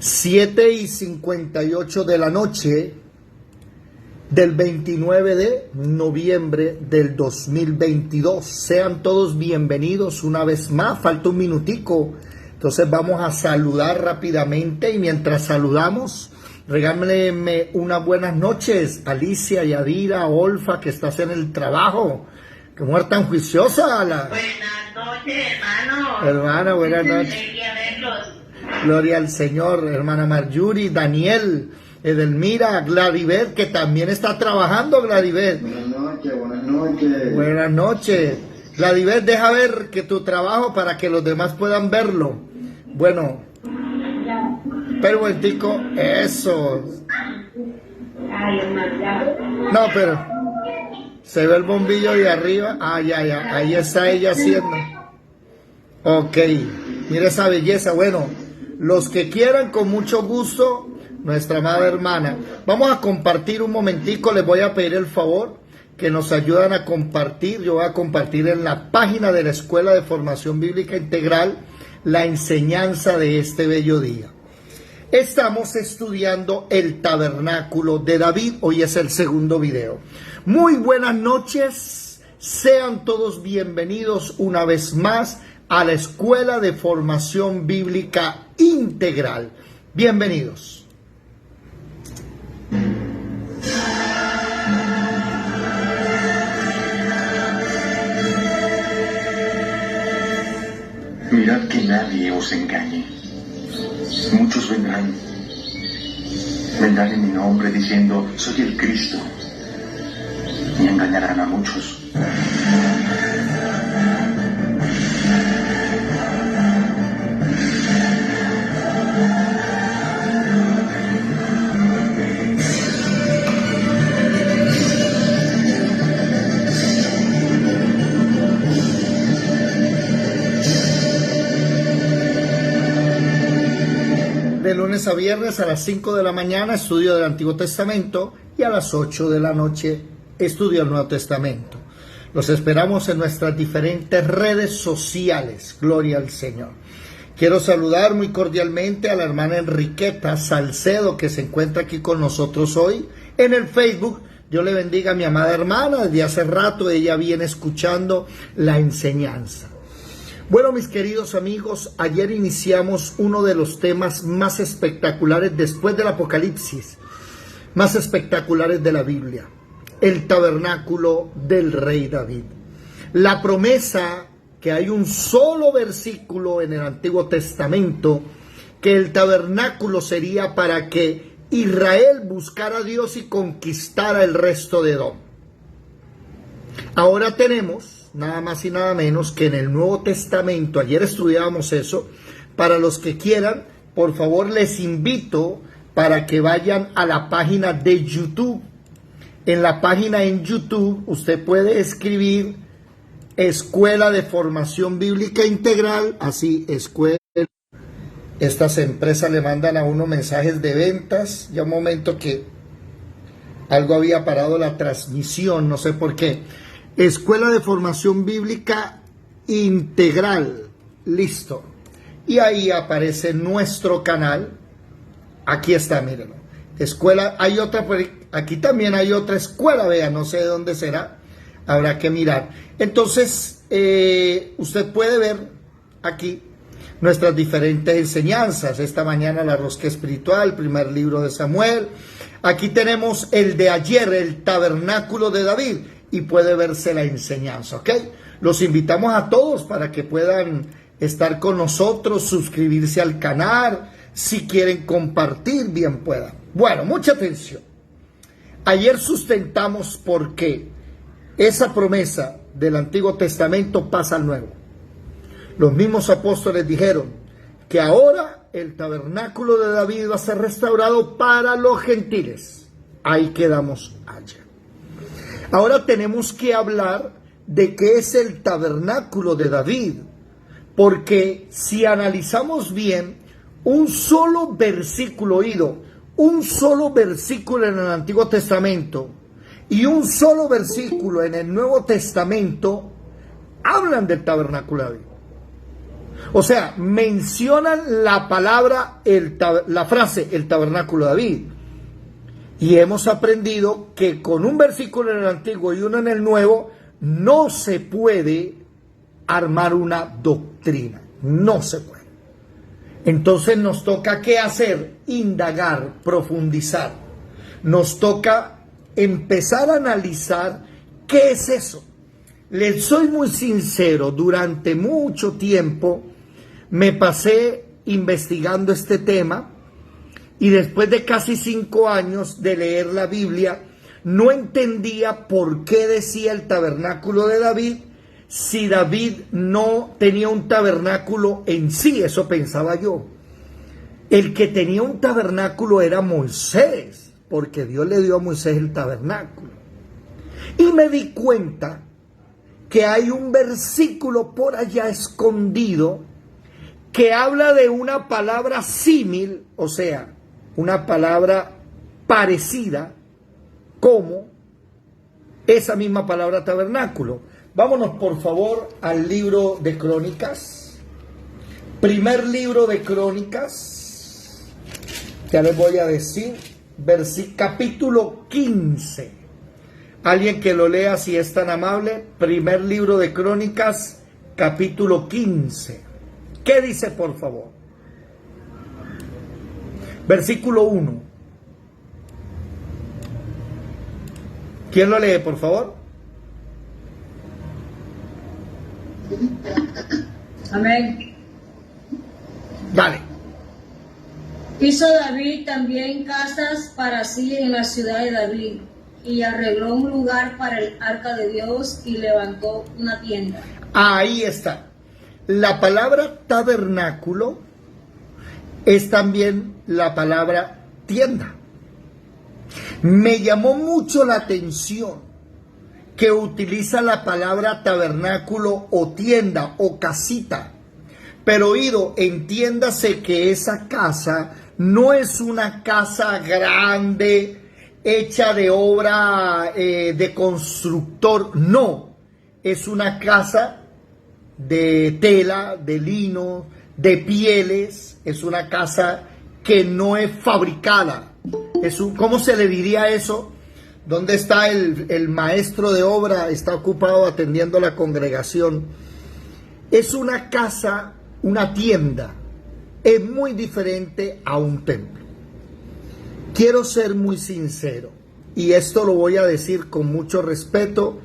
7:58 de la noche del 29 de noviembre del 2022. Sean todos bienvenidos una vez más. Falta un minutico. Entonces vamos a saludar rápidamente y mientras saludamos, regálenme unas buenas noches. Alicia, Yadira, Olfa, que estás en el trabajo. ¡Qué mujer tan juiciosa! Buenas noches, hermano. Hermana, buenas noches. Gloria al Señor, hermana Marjorie, Daniel, Edelmira, Gladibet, que también está trabajando, Gladibet. Buenas noches, buenas noches. Buenas noches. Gladibet, deja ver que tu trabajo para que los demás puedan verlo. Bueno, pero un momentico, eso. No, pero se ve el bombillo de arriba. Ah, ya, ahí está ella haciendo. Ok, mira esa belleza. Bueno, los que quieran, con mucho gusto, nuestra amada hermana. Vamos a compartir un momentico, les voy a pedir el favor que nos ayudan a compartir. Yo voy a compartir en la página de la Escuela de Formación Bíblica Integral la enseñanza de este bello día. Estamos estudiando el tabernáculo de David. Hoy es el segundo video. Muy buenas noches, sean todos bienvenidos una vez más a la Escuela de Formación Bíblica Integral. Bienvenidos. Mirad que nadie os engañe. Muchos vendrán en mi nombre diciendo, soy el Cristo, y engañarán a muchos. De lunes a viernes a las 5 de la mañana, estudio del Antiguo Testamento, y a las 8 de la noche, estudio el Nuevo Testamento. Los esperamos en nuestras diferentes redes sociales. Gloria al Señor. Quiero saludar muy cordialmente a la hermana Enriqueta Salcedo, que se encuentra aquí con nosotros hoy en el Facebook. Dios le bendiga a mi amada hermana. Desde hace rato ella viene escuchando la enseñanza. Bueno, mis queridos amigos, ayer iniciamos uno de los temas más espectaculares después del Apocalipsis, más espectaculares de la Biblia, el tabernáculo del rey David. La promesa que hay un solo versículo en el Antiguo Testamento, que el tabernáculo sería para que Israel buscara a Dios y conquistara el resto de Edom. Ahora tenemos nada más y nada menos que en el Nuevo Testamento. Ayer estudiábamos eso. Para los que quieran, por favor les invito para que vayan a la página de YouTube. En la página en YouTube usted puede escribir Escuela de Formación Bíblica Integral, así, escuela. Estas empresas le mandan a uno mensajes de ventas. Ya un momento que algo había parado la transmisión, no sé por qué. Escuela de Formación Bíblica Integral, listo. Y ahí aparece nuestro canal. Aquí está, mírenlo. Escuela, hay otra, aquí también hay otra escuela, vean, no sé de dónde será. Habrá que mirar. Entonces, usted puede ver aquí nuestras diferentes enseñanzas. Esta mañana la rosca espiritual, primer libro de Samuel. Aquí tenemos el de ayer, el tabernáculo de David. Y puede verse la enseñanza, ¿ok? Los invitamos a todos para que puedan estar con nosotros, suscribirse al canal, si quieren compartir, bien puedan. Bueno, mucha atención. Ayer sustentamos por qué esa promesa del Antiguo Testamento pasa al Nuevo. Los mismos apóstoles dijeron que ahora el tabernáculo de David va a ser restaurado para los gentiles. Ahí quedamos ayer. Ahora tenemos que hablar de qué es el tabernáculo de David, porque si analizamos bien, un solo versículo oído, un solo versículo en el Antiguo Testamento y un solo versículo en el Nuevo Testamento hablan del tabernáculo de David. O sea, mencionan la palabra, la frase, el tabernáculo de David. Y hemos aprendido que con un versículo en el Antiguo y uno en el Nuevo, no se puede armar una doctrina. No se puede. Entonces nos toca, ¿qué hacer? Indagar, profundizar. Nos toca empezar a analizar qué es eso. Les soy muy sincero, durante mucho tiempo me pasé investigando este tema y después de casi 5 años de leer la Biblia, no entendía por qué decía el tabernáculo de David si David no tenía un tabernáculo en sí, eso pensaba yo. El que tenía un tabernáculo era Moisés, porque Dios le dio a Moisés el tabernáculo. Y me di cuenta que hay un versículo por allá escondido que habla de una palabra símil, o sea, una palabra parecida como esa misma palabra tabernáculo. Vámonos por favor al libro de Crónicas, primer libro de Crónicas, ya les voy a decir, capítulo 15. Alguien que lo lea si es tan amable, primer libro de Crónicas, capítulo 15. ¿Qué dice por favor? Versículo 1. ¿Quién lo lee por favor? Amén. Dale. Hizo David también casas para sí en la ciudad de David, y arregló un lugar para el arca de Dios y levantó una tienda. Ahí está. La palabra tabernáculo es también la palabra tienda. Me llamó mucho la atención que utiliza la palabra tabernáculo o tienda o casita. Pero oído, entiéndase que esa casa no es una casa grande, hecha de obra de constructor, no, es una casa de tela, de lino, de pieles, es una casa que no es fabricada. ¿Cómo se le diría eso? ¿Dónde está el maestro de obra? Está ocupado atendiendo a la congregación. Es una casa, una tienda, es muy diferente a un templo. Quiero ser muy sincero, y esto lo voy a decir con mucho respeto.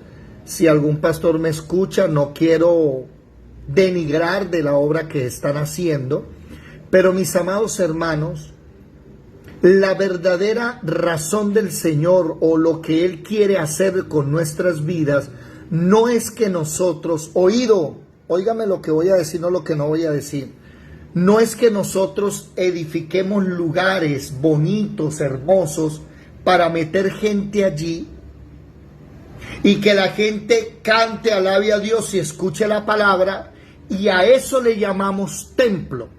Si algún pastor me escucha, no quiero denigrar de la obra que están haciendo, pero mis amados hermanos, la verdadera razón del Señor o lo que Él quiere hacer con nuestras vidas no es que nosotros, óigame lo que voy a decir, no lo que no voy a decir. No es que nosotros edifiquemos lugares bonitos, hermosos, para meter gente allí y que la gente cante, alabe a Dios y escuche la palabra, y a eso le llamamos templo.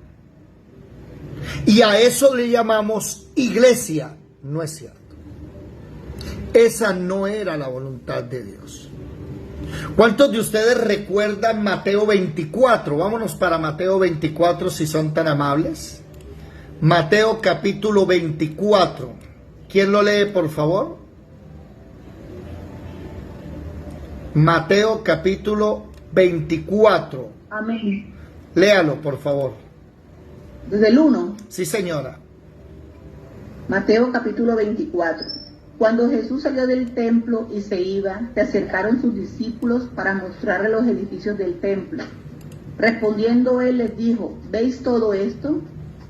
Y a eso le llamamos iglesia. No es cierto. Esa no era la voluntad de Dios. ¿Cuántos de ustedes recuerdan Mateo 24? Vámonos para Mateo 24 si son tan amables. Mateo capítulo 24. ¿Quién lo lee por favor? Mateo capítulo 24. Amén. Léalo por favor. Desde el 1. Sí, señora. Mateo capítulo 24. Cuando Jesús salió del templo y se iba, se acercaron sus discípulos para mostrarle los edificios del templo. Respondiendo él les dijo: ¿veis todo esto?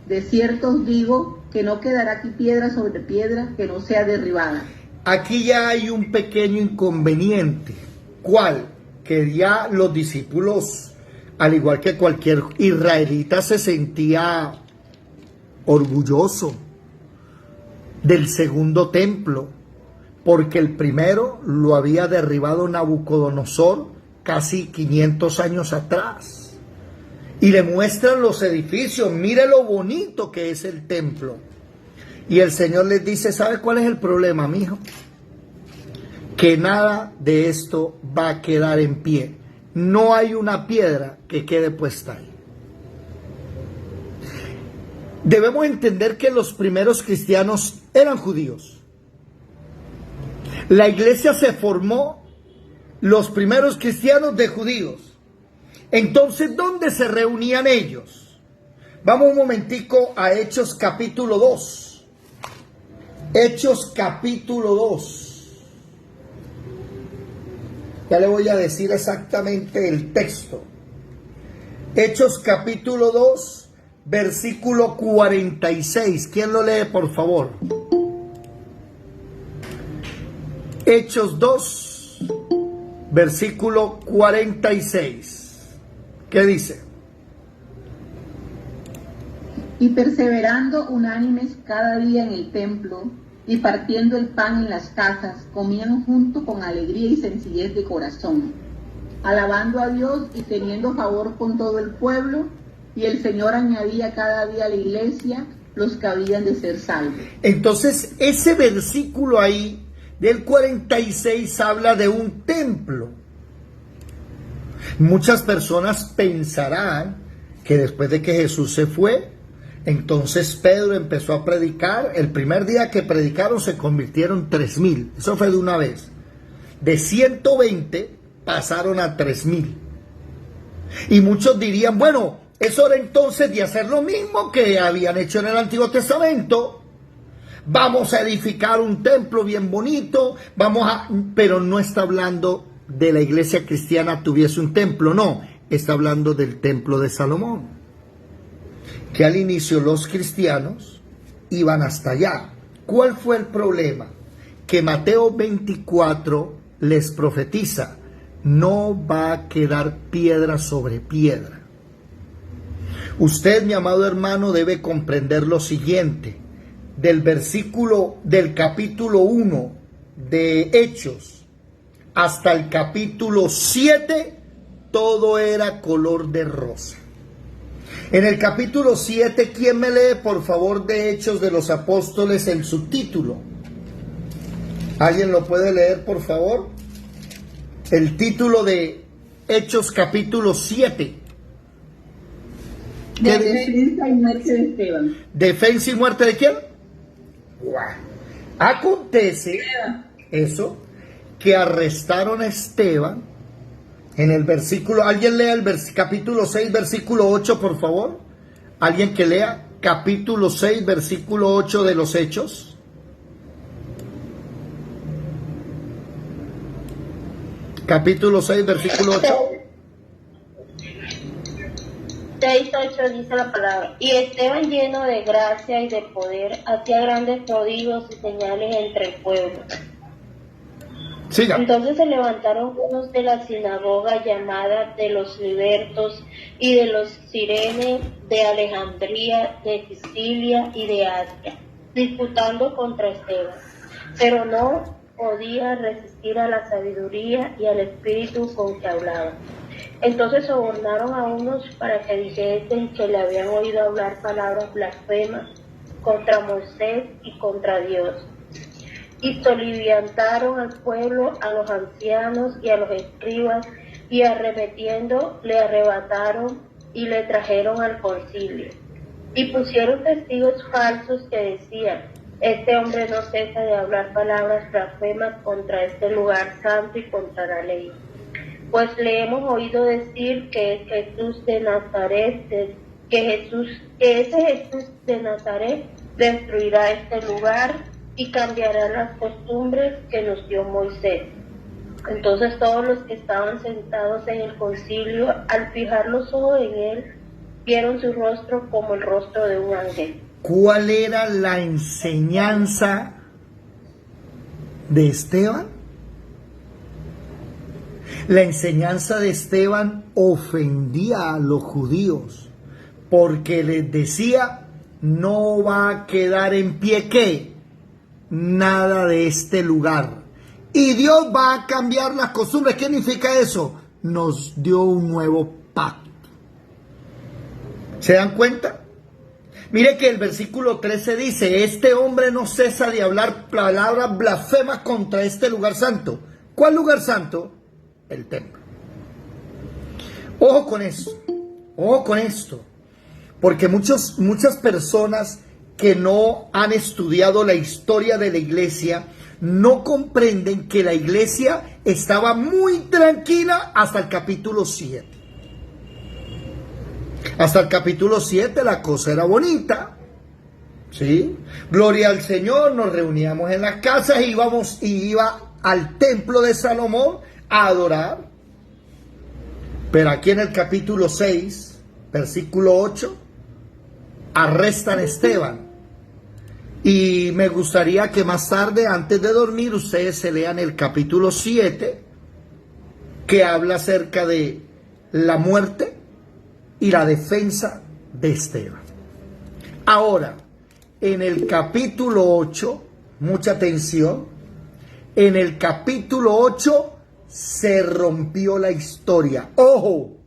De cierto os digo que no quedará aquí piedra sobre piedra que no sea derribada. Aquí ya hay un pequeño inconveniente. ¿Cuál? Que ya los discípulos, al igual que cualquier israelita, se sentía orgulloso del segundo templo, porque el primero lo había derribado Nabucodonosor casi 500 años atrás. Y le muestran los edificios, mire lo bonito que es el templo. Y el Señor les dice: ¿sabe cuál es el problema, mijo? Que nada de esto va a quedar en pie. No hay una piedra que quede puesta ahí. Debemos entender que los primeros cristianos eran judíos. La iglesia se formó, los primeros cristianos, de judíos. Entonces, ¿dónde se reunían ellos? Vamos un momentico a Hechos capítulo 2. Hechos capítulo 2. Ya le voy a decir exactamente el texto. Hechos capítulo 2, versículo 46. ¿Quién lo lee, por favor? Hechos 2, versículo 46. ¿Qué dice? Y perseverando unánimes cada día en el templo, y partiendo el pan en las casas, comían junto con alegría y sencillez de corazón, alabando a Dios y teniendo favor con todo el pueblo, y el Señor añadía cada día a la iglesia los que habían de ser salvos. Entonces, ese versículo ahí del 46 habla de un templo. Muchas personas pensarán que después de que Jesús se fue, entonces Pedro empezó a predicar. El primer día que predicaron se convirtieron 3,000. Eso fue de una vez. De 120 pasaron a 3,000. Y muchos dirían, bueno, es hora entonces de hacer lo mismo que habían hecho en el Antiguo Testamento. Vamos a edificar un templo bien bonito, pero no está hablando de la iglesia cristiana tuviese un templo, no, está hablando del templo de Salomón, que al inicio los cristianos iban hasta allá. ¿Cuál fue el problema? Que Mateo 24 les profetiza, no va a quedar piedra sobre piedra. Usted, mi amado hermano, debe comprender lo siguiente. Del capítulo 1 de Hechos hasta el capítulo 7, todo era color de rosa. En el capítulo 7, ¿quién me lee, por favor, de Hechos de los Apóstoles, el subtítulo? ¿Alguien lo puede leer, por favor? El título de Hechos capítulo 7. Defensa y muerte de Esteban. ¿Defensa y muerte de quién? Acontece eso, que arrestaron a Esteban en el versículo. ¿Alguien lea el capítulo 6, versículo 8, por favor? ¿Alguien que lea capítulo 6, versículo 8 de los Hechos? Capítulo 6, versículo 8. 6:8 dice la palabra: y Esteban, lleno de gracia y de poder, hacía grandes prodigios y señales entre el pueblo. Siga. Entonces se levantaron unos de la sinagoga llamada de los libertos y de los sirenes, de Alejandría, de Sicilia y de Asia, disputando contra Esteban, pero no podía resistir a la sabiduría y al espíritu con que hablaba. Entonces sobornaron a unos para que dijesen que le habían oído hablar palabras blasfemas contra Moisés y contra Dios. Y soliviantaron al pueblo, a los ancianos y a los escribas, y arremetiendo le arrebataron y le trajeron al concilio. Y pusieron testigos falsos que decían: este hombre no cesa de hablar palabras blasfemas contra este lugar santo y contra la ley. Pues le hemos oído decir que es Jesús de Nazaret, que ese Jesús de Nazaret destruirá este lugar y cambiará las costumbres que nos dio Moisés. Entonces todos los que estaban sentados en el concilio, al fijar los ojos en él, vieron su rostro como el rostro de un ángel. ¿Cuál era la enseñanza de Esteban? La enseñanza de Esteban ofendía a los judíos, porque les decía: no va a quedar en pie, ¿qué? Nada de este lugar. Y Dios va a cambiar las costumbres. ¿Qué significa eso? Nos dio un nuevo pacto. ¿Se dan cuenta? Mire que el versículo 13 dice: este hombre no cesa de hablar palabras blasfemas contra este lugar santo. ¿Cuál lugar santo? El templo. Ojo con esto. Ojo con esto. Porque muchas personas que no han estudiado la historia de la iglesia no comprenden que la iglesia estaba muy tranquila hasta el capítulo 7. Hasta el capítulo 7 la cosa era bonita, ¿sí? Gloria al Señor, nos reuníamos en las casas y iba al templo de Salomón a adorar. Pero aquí en el capítulo 6, versículo 8, arrestan a Esteban. Y me gustaría que más tarde, antes de dormir, ustedes se lean el capítulo 7, que habla acerca de la muerte y la defensa de Esteban. Ahora, en el capítulo 8, mucha atención, en el capítulo 8 se rompió la historia. ¡Ojo!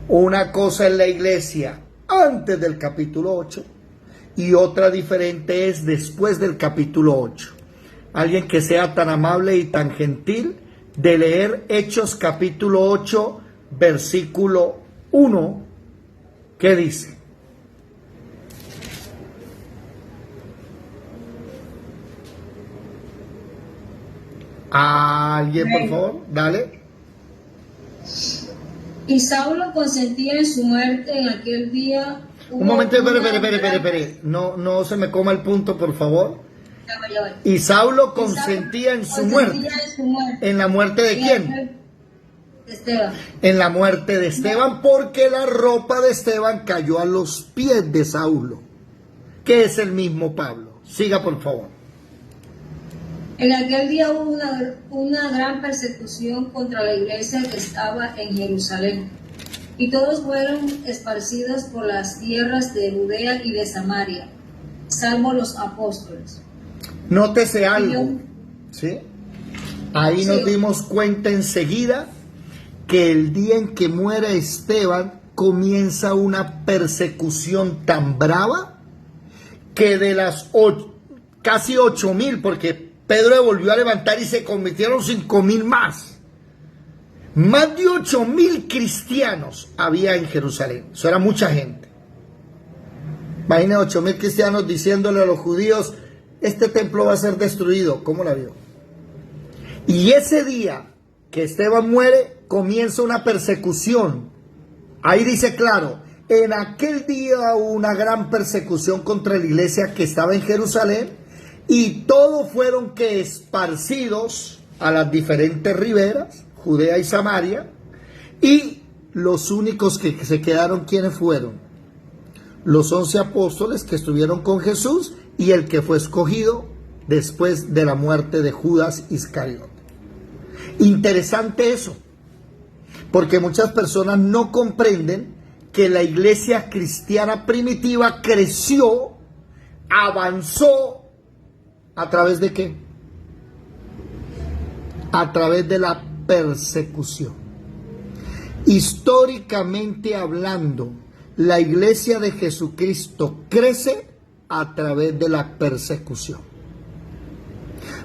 Una cosa es la iglesia antes del capítulo 8 y otra diferente es después del capítulo 8. Alguien que sea tan amable y tan gentil de leer Hechos capítulo 8, versículo 1, ¿qué dice? ¿Alguien, por favor? Dale. Y Saulo consentía en su muerte en aquel día. Un momento, espere. No se me coma el punto, por favor. Ya va. Y Saulo consentía en su muerte. ¿En la muerte de quién? Esteban. En la muerte de Esteban, porque la ropa de Esteban cayó a los pies de Saulo, que es el mismo Pablo. Siga, por favor. En aquel día hubo una gran persecución contra la iglesia que estaba en Jerusalén, y todos fueron esparcidos por las tierras de Judea y de Samaria, salvo los apóstoles. Nótese algo, ¿sí? Ahí nos dimos cuenta enseguida que el día en que muere Esteban comienza una persecución tan brava que de las casi 8,000, porque Pedro volvió a levantar y se convirtieron 5,000 más. Más de 8,000 cristianos había en Jerusalén. Eso era mucha gente. Imagina 8,000 cristianos diciéndole a los judíos, este templo va a ser destruido. ¿Cómo la vio? Y ese día que Esteban muere, comienza una persecución. Ahí dice claro, en aquel día hubo una gran persecución contra la iglesia que estaba en Jerusalén, y todos fueron que esparcidos a las diferentes riberas, Judea y Samaria, y los únicos que se quedaron, ¿quiénes fueron? Los 11 apóstoles que estuvieron con Jesús y el que fue escogido después de la muerte de Judas Iscariote. Interesante eso, porque muchas personas no comprenden que la iglesia cristiana primitiva creció, avanzó, ¿a través de qué? A través de la persecución. Históricamente hablando, la iglesia de Jesucristo crece a través de la persecución.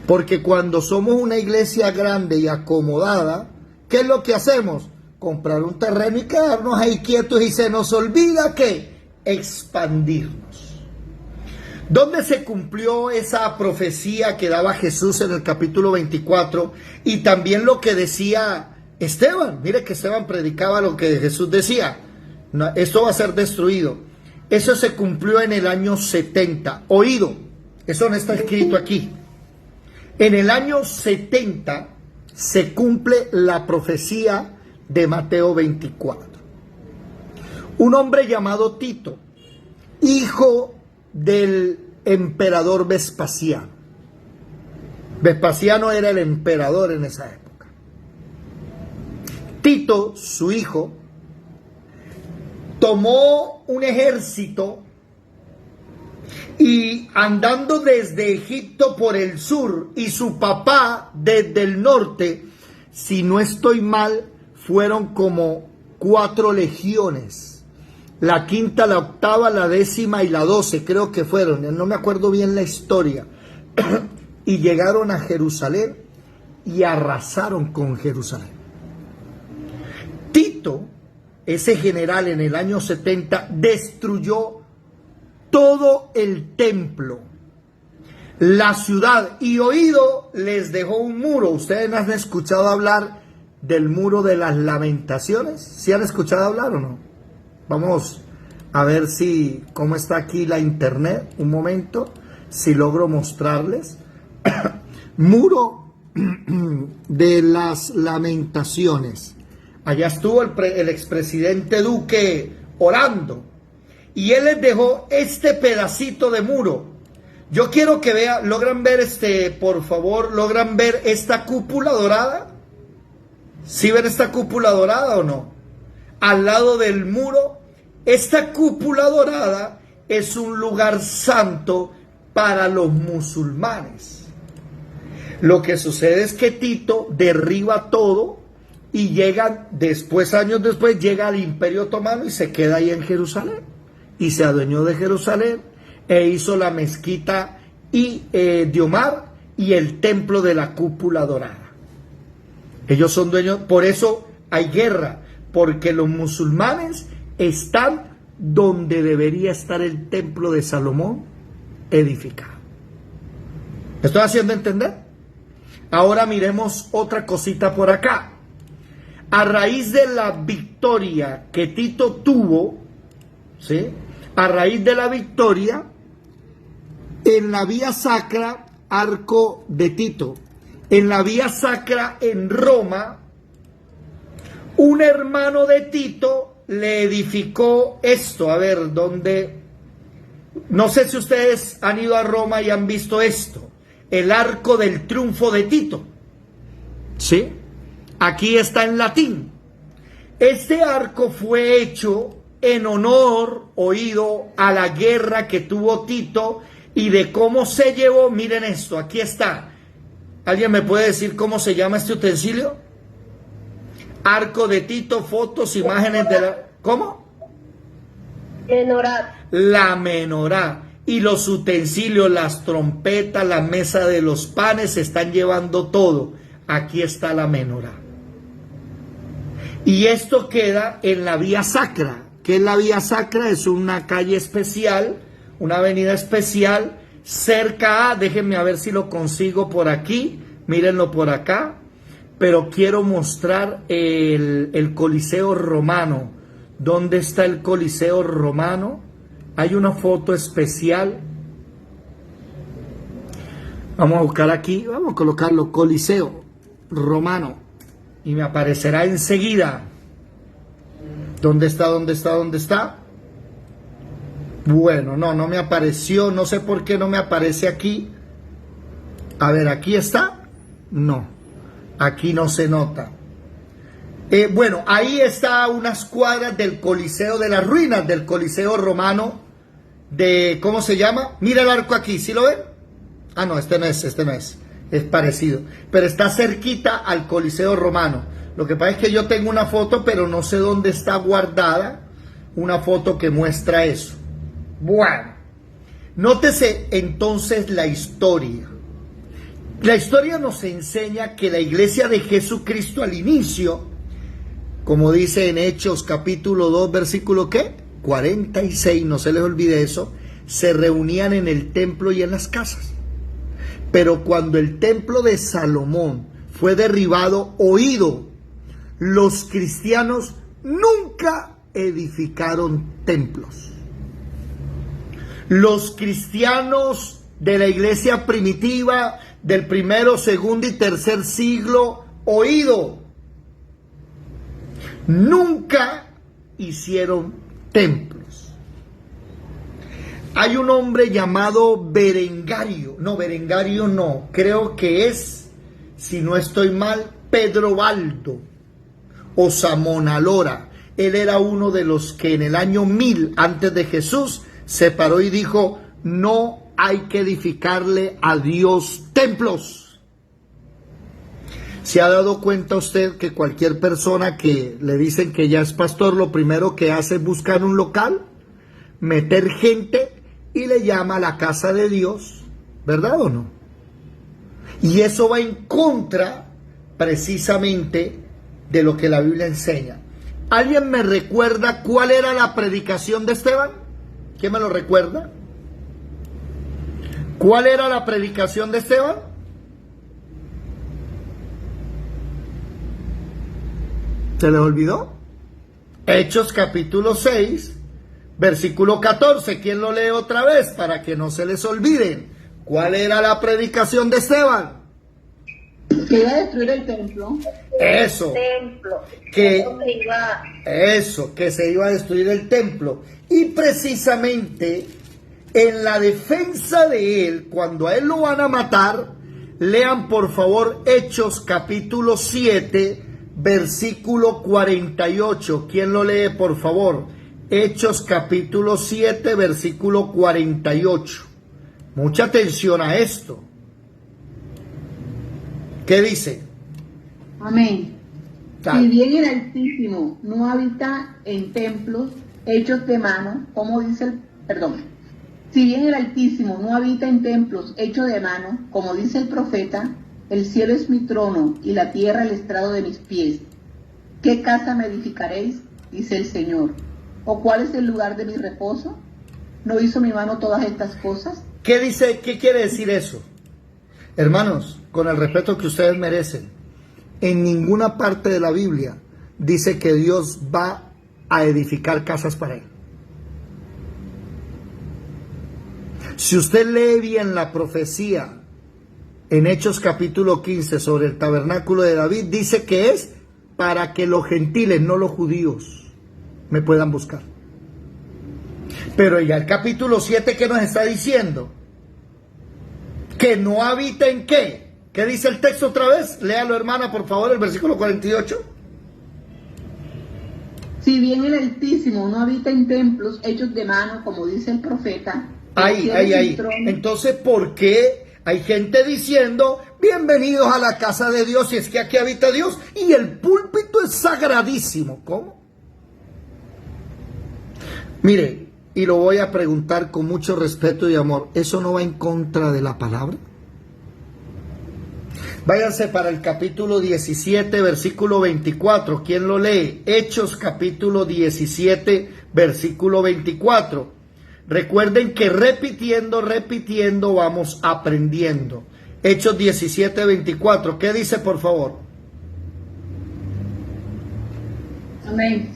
Porque cuando somos una iglesia grande y acomodada, ¿qué es lo que hacemos? Comprar un terreno y quedarnos ahí quietos, y se nos olvida que expandirnos. ¿Dónde se cumplió esa profecía que daba Jesús en el capítulo 24? Y también lo que decía Esteban. Mire que Esteban predicaba lo que Jesús decía. No, esto va a ser destruido. Eso se cumplió en el año 70. Oído, eso no está escrito aquí. En el año 70 se cumple la profecía de Mateo 24. Un hombre llamado Tito, hijo del emperador Vespasiano. Vespasiano era el emperador en esa época. Tito, su hijo, tomó un ejército y andando desde Egipto por el sur y su papá desde el norte, si no estoy mal, fueron como 4 legiones. La quinta, la octava, la 10ª y la 12, creo que fueron, no me acuerdo bien la historia. Y llegaron a Jerusalén y arrasaron con Jerusalén. Tito ese general en el año 70 destruyó todo el templo, la ciudad, y oído les dejó un muro. ¿Ustedes han escuchado hablar del muro de las lamentaciones? ¿Sí han escuchado hablar o no? Vamos a ver cómo está aquí la internet, un momento, si logro mostrarles. Muro de las lamentaciones. Allá estuvo el expresidente Duque orando, y él les dejó este pedacito de muro. Yo quiero que vean, ¿logran ver por favor, logran ver esta cúpula dorada? ¿Sí ven esta cúpula dorada o no? Al lado del muro, esta cúpula dorada es un lugar santo para los musulmanes. Lo que sucede es que Tito derriba todo y años después, llega al Imperio Otomano y se queda ahí en Jerusalén. Y se adueñó de Jerusalén e hizo la mezquita de Omar y el templo de la cúpula dorada. Ellos son dueños, por eso hay guerra, porque los musulmanes están donde debería estar el templo de Salomón edificado. ¿Me estoy haciendo entender? Ahora miremos otra cosita por acá. A raíz de la victoria que Tito tuvo, ¿sí? A raíz de la victoria, en la vía sacra, arco de Tito, en la vía sacra en Roma, un hermano de Tito le edificó esto. A ver, ¿dónde? No sé si ustedes han ido a Roma y han visto esto. El arco del triunfo de Tito. ¿Sí? Aquí está en latín. Este arco fue hecho en honor, oído, a la guerra que tuvo Tito y de cómo se llevó. Miren esto, aquí está. ¿Alguien me puede decir cómo se llama este utensilio? Arco de Tito, fotos, imágenes de la... ¿Cómo? Menorá. La menorá. Y los utensilios, las trompetas, la mesa de los panes, se están llevando todo. Aquí está la menorá. Y esto queda en la vía sacra. ¿Qué es la vía sacra? Es una calle especial, una avenida especial, cerca a, déjenme a ver si lo consigo por aquí, mírenlo por acá, pero quiero mostrar el Coliseo Romano. ¿Dónde está el Coliseo Romano? Hay una foto especial. Vamos a buscar aquí, vamos a colocarlo, Coliseo Romano, y me aparecerá enseguida. ¿Dónde está? ¿Dónde está? ¿Dónde está? Bueno, no me apareció, no sé por qué no me aparece aquí. A ver, ¿aquí está? No, aquí no se nota. Bueno, ahí está a unas cuadras del Coliseo, de las ruinas del Coliseo Romano, ¿cómo se llama? Mira el arco aquí, ¿sí lo ven? Ah, no, este no es parecido, pero está cerquita al Coliseo Romano. Lo que pasa es que yo tengo una foto, pero no sé dónde está guardada una foto que muestra eso. Bueno, nótese entonces la historia. La historia nos enseña que la iglesia de Jesucristo al inicio, como dice en Hechos capítulo 2, versículo ¿qué? 46, no se les olvide eso, se reunían en el templo y en las casas. Pero cuando el templo de Salomón fue derribado, oído, los cristianos nunca edificaron templos. Los cristianos de la iglesia primitiva del primero, segundo y tercer siglo, oído, nunca hicieron templos. Hay un hombre llamado Berengario, creo que es, si no estoy mal, Pedro Baldo o Samonalora. Él era uno de los que en el año 1000 antes de Jesús se paró y dijo: no hay que edificarle a Dios templos. ¿Se ha dado cuenta usted que cualquier persona que le dicen que ya es pastor, lo primero que hace es buscar un local, meter gente y le llama a la casa de Dios? ¿Verdad o no? Y eso va en contra precisamente de lo que la Biblia enseña. ¿Alguien me recuerda cuál era la predicación de Esteban? ¿Quién me lo recuerda? ¿Cuál era la predicación de Esteban? ¿Se les olvidó? Hechos capítulo 6, versículo 14. ¿Quién lo lee otra vez para que no se les olviden? ¿Cuál era la predicación de Esteban? Que iba a destruir el templo. Eso. Que se iba a destruir el templo. Y precisamente en la defensa de él, cuando a él lo van a matar, lean por favor Hechos capítulo 7, versículo 48. ¿Quién lo lee por favor? Hechos capítulo 7, versículo 48. Mucha atención a esto. ¿Qué dice? Amén. Tal. Si bien el Altísimo no habita en templos hechos de mano, como dice el... Perdón. Si bien el Altísimo no habita en templos hechos de mano, como dice el profeta, el cielo es mi trono y la tierra el estrado de mis pies. ¿Qué casa me edificaréis? Dice el Señor. ¿O cuál es el lugar de mi reposo? ¿No hizo mi mano todas estas cosas? ¿Qué dice? ¿Qué quiere decir eso? Hermanos, con el respeto que ustedes merecen, en ninguna parte de la Biblia dice que Dios va a edificar casas para él. Si usted lee bien la profecía en Hechos capítulo 15 sobre el tabernáculo de David, dice que es para que los gentiles, no los judíos, me puedan buscar. Pero ya el capítulo 7, ¿qué nos está diciendo? Que no habita en qué. ¿Qué dice el texto otra vez? Léalo, hermana, por favor, el versículo 48. Si bien el Altísimo no habita en templos hechos de mano, como dice el profeta. Ahí. Entonces, ¿por qué hay gente diciendo, bienvenidos a la casa de Dios, si es que aquí habita Dios, y el púlpito es sagradísimo? ¿Cómo? Mire, y lo voy a preguntar con mucho respeto y amor, ¿eso no va en contra de la palabra? Váyanse para el capítulo 17, versículo 24. ¿Quién lo lee? Hechos capítulo 17, versículo 24. Recuerden que repitiendo vamos aprendiendo. Hechos 17, 24. ¿Qué dice, por favor? Amén.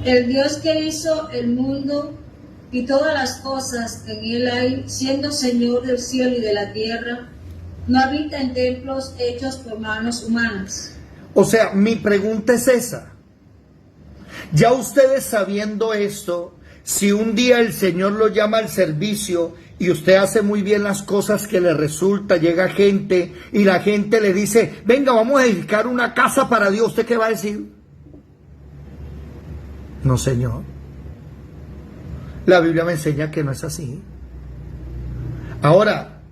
El Dios que hizo el mundo y todas las cosas que en él hay, siendo Señor del cielo y de la tierra, no habita en templos hechos por manos humanas. O sea, mi pregunta es esa. Ya ustedes sabiendo esto, si un día el Señor lo llama al servicio y usted hace muy bien las cosas que le resulta, llega gente y la gente le dice, venga, vamos a edificar una casa para Dios, ¿usted qué va a decir? No, Señor. La Biblia me enseña que no es así. Ahora,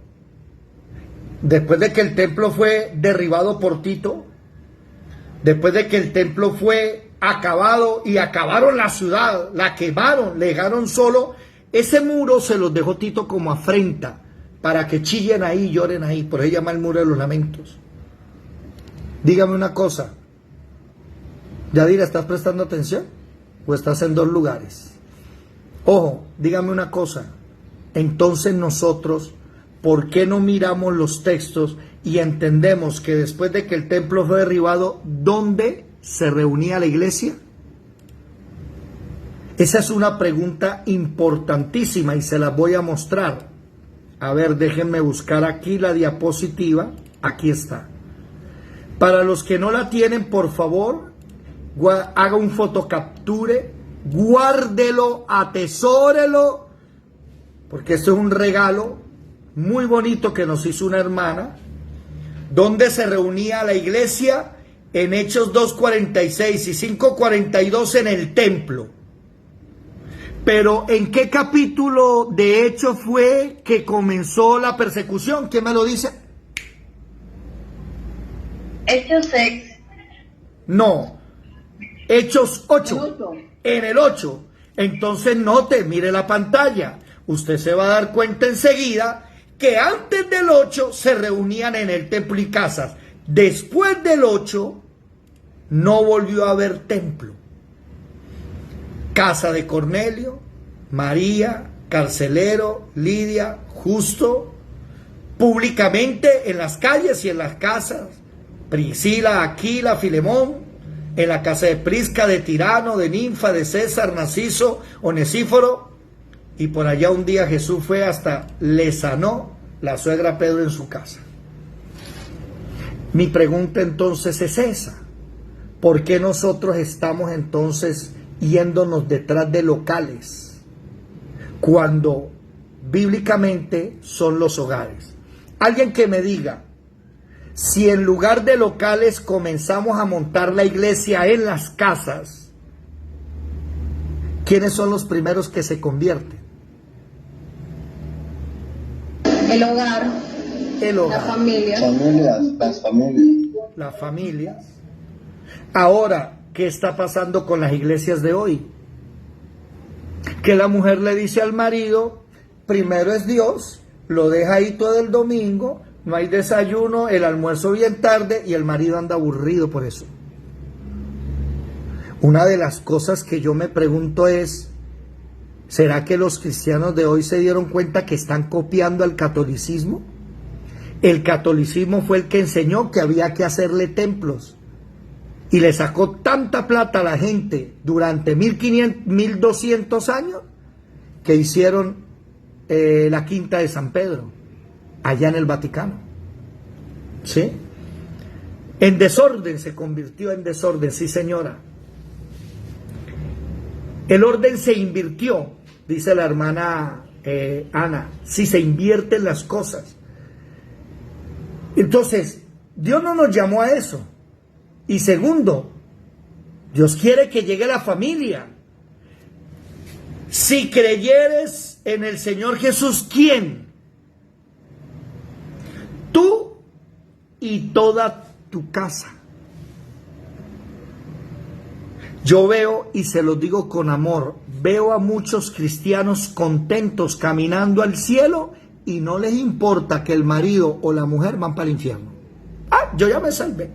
después de que el templo fue derribado por Tito, después de que el templo fue acabado y acabaron la ciudad, la quemaron, le dejaron solo, ese muro se los dejó Tito como afrenta, para que chillen ahí, lloren ahí, por eso se llama el muro de los lamentos. Dígame una cosa, Yadira, ¿estás prestando atención? ¿O estás en dos lugares? Ojo, dígame una cosa, entonces nosotros, ¿por qué no miramos los textos y entendemos que después de que el templo fue derribado, ¿dónde se reunía la iglesia? Esa es una pregunta importantísima y se las voy a mostrar. A ver, déjenme buscar aquí la diapositiva. Aquí está. Para los que no la tienen, por favor, haga un fotocapture, guárdelo, atesórelo, porque esto es un regalo muy bonito que nos hizo una hermana. ¿Dónde se reunía la iglesia? En Hechos 2:46 y 5:42 en el templo. Pero ¿en qué capítulo de Hechos fue que comenzó la persecución? ¿Quién me lo dice? Hechos 6. No, Hechos 8. En el 8. Entonces note, mire la pantalla. Usted se va a dar cuenta enseguida que antes del 8 se reunían en el templo y casas. Después del 8 no volvió a haber templo. Casa de Cornelio, María, carcelero, Lidia, justo, públicamente en las calles y en las casas, Priscila, Aquila, Filemón, en la casa de Prisca, de Tirano, de Ninfa, de César, Narciso, Onesíforo, y por allá un día Jesús fue hasta le sanó la suegra Pedro en su casa. Mi pregunta entonces es esa: ¿por qué nosotros estamos entonces yéndonos detrás de locales cuando bíblicamente son los hogares? Alguien que me diga, si en lugar de locales comenzamos a montar la iglesia en las casas, ¿quiénes son los primeros que se convierten? El hogar, El hogar, la familia. las familias. Ahora, ¿qué está pasando con las iglesias de hoy? Que la mujer le dice al marido, primero es Dios, lo deja ahí todo el domingo, no hay desayuno, el almuerzo bien tarde y el marido anda aburrido por eso. Una de las cosas que yo me pregunto es, ¿será que los cristianos de hoy se dieron cuenta que están copiando al catolicismo? El catolicismo fue el que enseñó que había que hacerle templos y le sacó tanta plata a la gente durante 1200 años que hicieron la Quinta de San Pedro, allá en el Vaticano. ¿Sí? En desorden, se convirtió en desorden, sí señora. El orden se invirtió, dice la hermana Ana, si se invierten las cosas. Entonces, Dios no nos llamó a eso. Y segundo, Dios quiere que llegue la familia. Si creyeres en el Señor Jesús, ¿quién? Tú y toda tu casa. Yo veo, y se los digo con amor, veo a muchos cristianos contentos caminando al cielo y no les importa que el marido o la mujer van para el infierno. Ah, yo ya me salvé.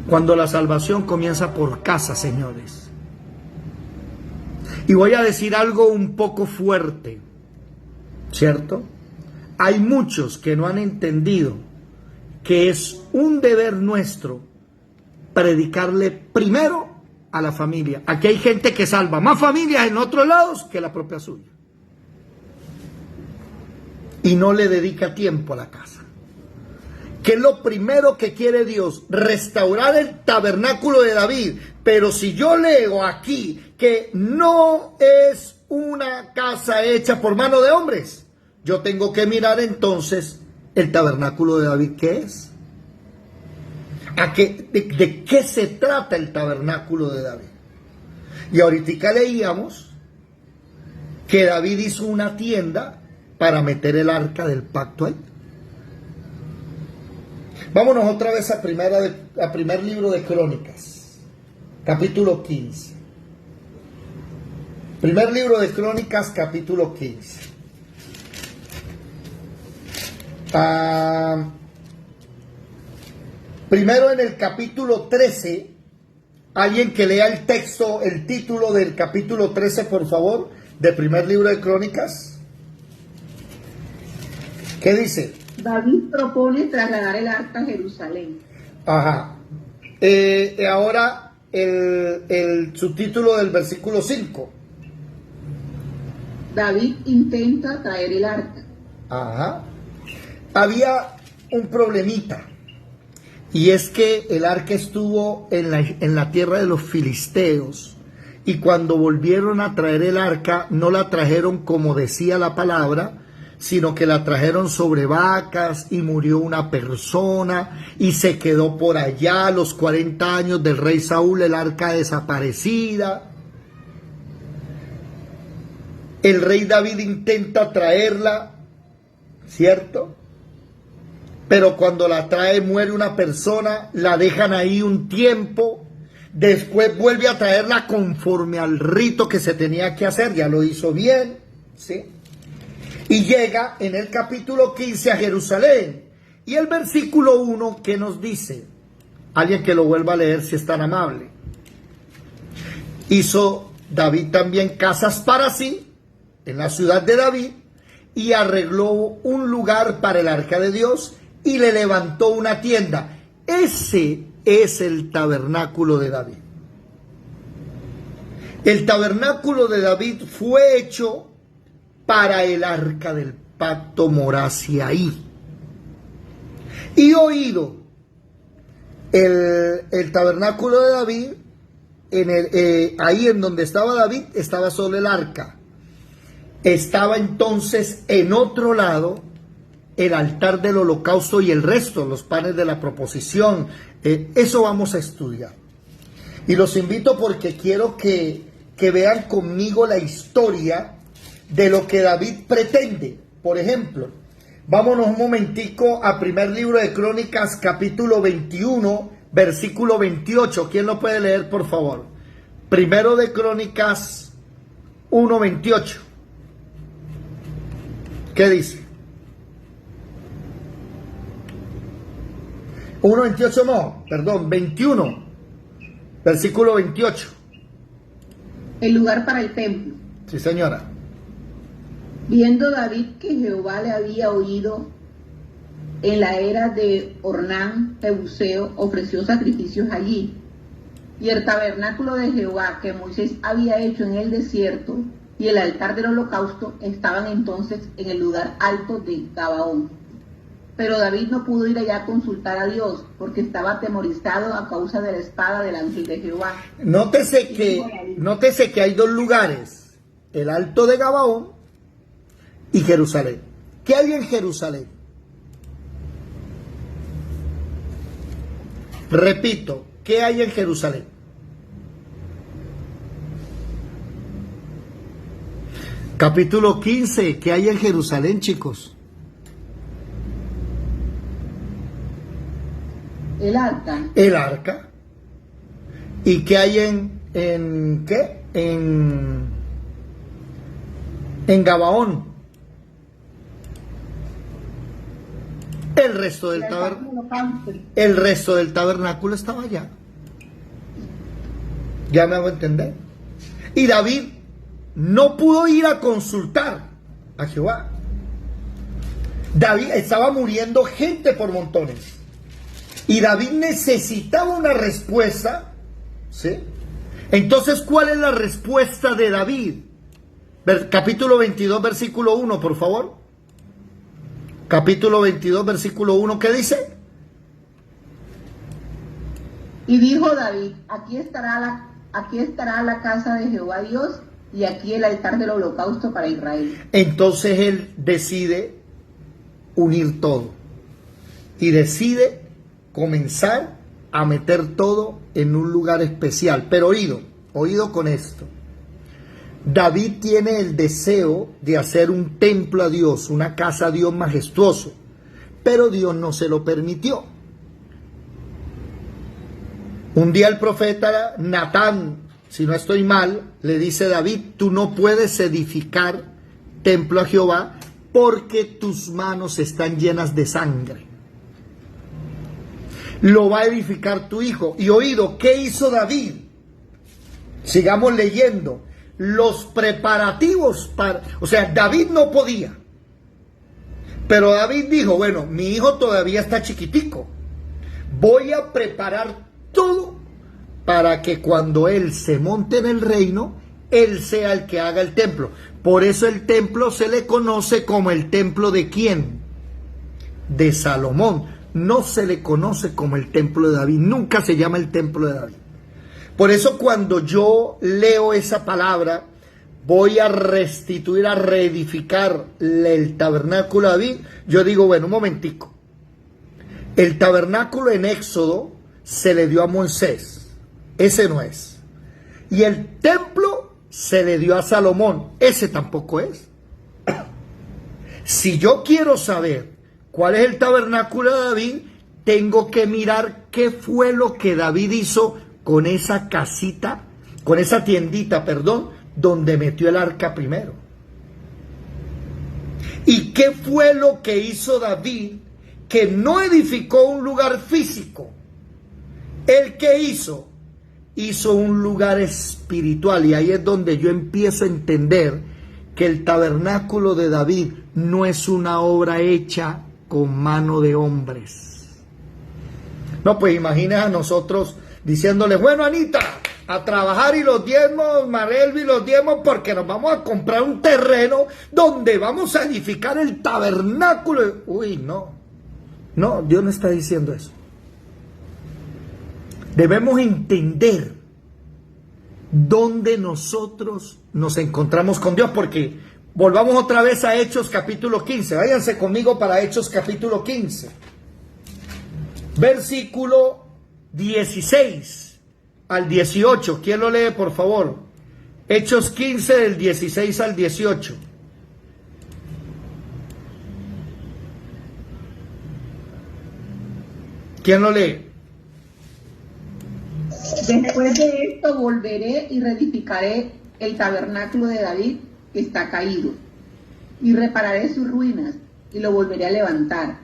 Cuando la salvación comienza por casa, señores. Y voy a decir algo un poco fuerte, ¿cierto? Hay muchos que no han entendido que es un deber nuestro predicarle primero a la familia. Aquí hay gente que salva más familias en otros lados que la propia suya. Y no le dedica tiempo a la casa. ¿Qué es lo primero que quiere Dios? Restaurar el tabernáculo de David. Pero si yo leo aquí que no es una casa hecha por mano de hombres, yo tengo que mirar entonces el tabernáculo de David, ¿qué es? ¿De qué se trata el tabernáculo de David? Y ahorita leíamos que David hizo una tienda para meter el arca del pacto ahí. Vámonos otra vez a primer libro de Crónicas, capítulo 15. Primer libro de Crónicas, capítulo 15. Primero en el capítulo 13, alguien que lea el texto, el título del capítulo 13, por favor, del primer libro de Crónicas. ¿Qué dice? David propone trasladar el arca a Jerusalén. Ajá. Ahora el subtítulo del versículo 5. David intenta traer el arca. Ajá. Había un problemita, y es que el arca estuvo en la tierra de los filisteos, y cuando volvieron a traer el arca, no la trajeron como decía la palabra, sino que la trajeron sobre vacas, y murió una persona, y se quedó por allá los 40 años del rey Saúl, el arca desaparecida. El rey David intenta traerla, ¿cierto? Pero cuando la trae muere una persona, la dejan ahí un tiempo, después vuelve a traerla conforme al rito que se tenía que hacer, ya lo hizo bien, ¿sí? Y llega en el capítulo 15 a Jerusalén. Y el versículo 1 que nos dice, Alguien que lo vuelva a leer si es tan amable. Hizo David también casas para sí en la ciudad de David y arregló un lugar para el arca de Dios y le levantó una tienda. Ese es el tabernáculo de David. El tabernáculo de David fue hecho para el arca del pacto morase ahí. Y oído, el tabernáculo de David, ahí en donde estaba David, estaba solo el arca. Estaba entonces en otro lado el altar del holocausto y el resto, los panes de la proposición. Eso vamos a estudiar. Y los invito porque quiero que vean conmigo la historia de lo que David pretende. Por ejemplo, vámonos un momentico a primer libro de Crónicas, capítulo 21, versículo 28. ¿Quién lo puede leer, por favor? Primero de Crónicas 1:28. ¿Qué dice? 1:28 no, perdón, 21, versículo 28. El lugar para el templo. Sí, señora. Viendo David que Jehová le había oído en la era de Ornán, Jebuseo, ofreció sacrificios allí. Y el tabernáculo de Jehová que Moisés había hecho en el desierto y el altar del holocausto estaban entonces en el lugar alto de Gabaón. Pero David no pudo ir allá a consultar a Dios porque estaba atemorizado a causa de la espada del ángel de Jehová. Nótese que hay dos lugares, el alto de Gabaón y Jerusalén. ¿Qué hay en Jerusalén? Repito, ¿qué hay en Jerusalén? Capítulo 15, ¿qué hay en Jerusalén, chicos? El arca. El arca. ¿Y qué hay en qué? En Gabaón. El resto del tabernáculo estaba allá. ¿Ya me hago entender? Y David no pudo ir a consultar a Jehová. David estaba muriendo gente por montones. Y David necesitaba una respuesta, ¿sí? Entonces, ¿cuál es la respuesta de David? Capítulo 22, versículo 1, por favor. Capítulo 22, versículo 1, ¿qué dice? Y dijo David, aquí estará la casa de Jehová Dios y aquí el altar del holocausto para Israel. Entonces él decide unir todo y decide comenzar a meter todo en un lugar especial. Pero oído con esto. David tiene el deseo de hacer un templo a Dios, una casa a Dios majestuoso, pero Dios no se lo permitió. Un día el profeta Natán, si no estoy mal, le dice a David, tú no puedes edificar templo a Jehová porque tus manos están llenas de sangre. Lo va a edificar tu hijo. Y oído, ¿qué hizo David? Sigamos leyendo. Los preparativos para... O sea, David no podía. Pero David dijo, bueno, mi hijo todavía está chiquitico. Voy a preparar todo para que cuando él se monte en el reino, él sea el que haga el templo. Por eso el templo se le conoce como el templo de ¿quién? De Salomón. No se le conoce como el templo de David. Nunca se llama el templo de David. Por eso cuando yo leo esa palabra, voy a restituir, a reedificar el tabernáculo de David, yo digo, bueno, un momentico. El tabernáculo en Éxodo se le dio a Moisés. Ese no es. Y el templo se le dio a Salomón. Ese tampoco es. Si yo quiero saber cuál es el tabernáculo de David, tengo que mirar qué fue lo que David hizo con esa casita, con esa tiendita, donde metió el arca primero. ¿Y qué fue lo que hizo David que no edificó un lugar físico? ¿El que hizo? Hizo un lugar espiritual, y ahí es donde yo empiezo a entender que el tabernáculo de David no es una obra hecha con mano de hombres. No, pues imagina a nosotros diciéndole, bueno, Anita, a trabajar y los diezmos, Marelvi, los diezmos, porque nos vamos a comprar un terreno donde vamos a edificar el tabernáculo. Uy, no, Dios no está diciendo eso. Debemos entender dónde nosotros nos encontramos con Dios, porque volvamos otra vez a Hechos capítulo 15. Váyanse conmigo para Hechos capítulo 15. Versículo 16 al 18. ¿Quién lo lee, por favor? Hechos 15 del 16 al 18. ¿Quién lo lee? Después de esto volveré y reedificaré el tabernáculo de David que está caído, y repararé sus ruinas y lo volveré a levantar,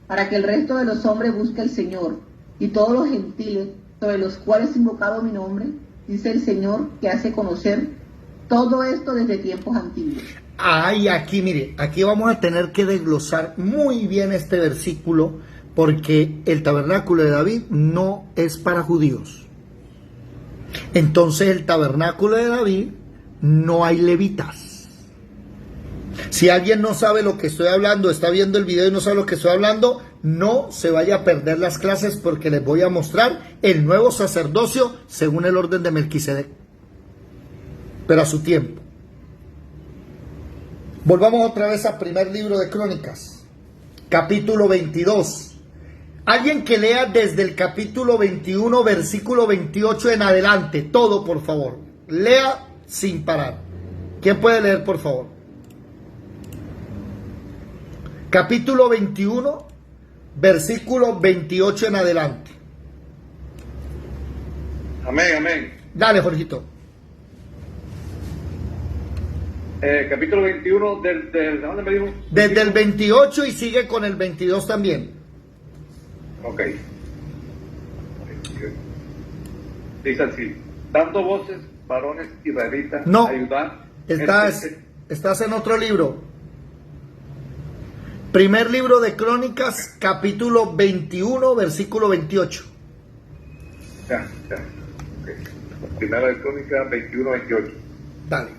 para que el resto de los hombres busque al Señor, y todos los gentiles sobre los cuales he invocado mi nombre, dice el Señor, que hace conocer todo esto desde tiempos antiguos. Ay, aquí, mire, aquí vamos a tener que desglosar muy bien este versículo, porque el tabernáculo de David no es para judíos. Entonces el tabernáculo de David no hay levitas. Si alguien no sabe lo que estoy hablando, está viendo el video y no sabe lo que estoy hablando, no se vaya a perder las clases, porque les voy a mostrar el nuevo sacerdocio según el orden de Melquisedec, pero a su tiempo. Volvamos otra vez al primer libro de Crónicas, capítulo 22. Alguien que lea desde el capítulo 21, versículo 28 en adelante, todo, por favor. Lea sin parar. ¿Quién puede leer, por favor? Capítulo 21, versículo 28 en adelante. Amén, amén. Dale, Jorgito. Capítulo 21, ¿de dónde me dijo? Desde el 28 y sigue con el 22 también. Ok. Dice así: dando voces, varones israelitas, No, ayudar. estás en otro libro. Primer libro de Crónicas, capítulo 21, versículo 28. Ya. Okay. Primera de Crónicas 21, 28. Dale.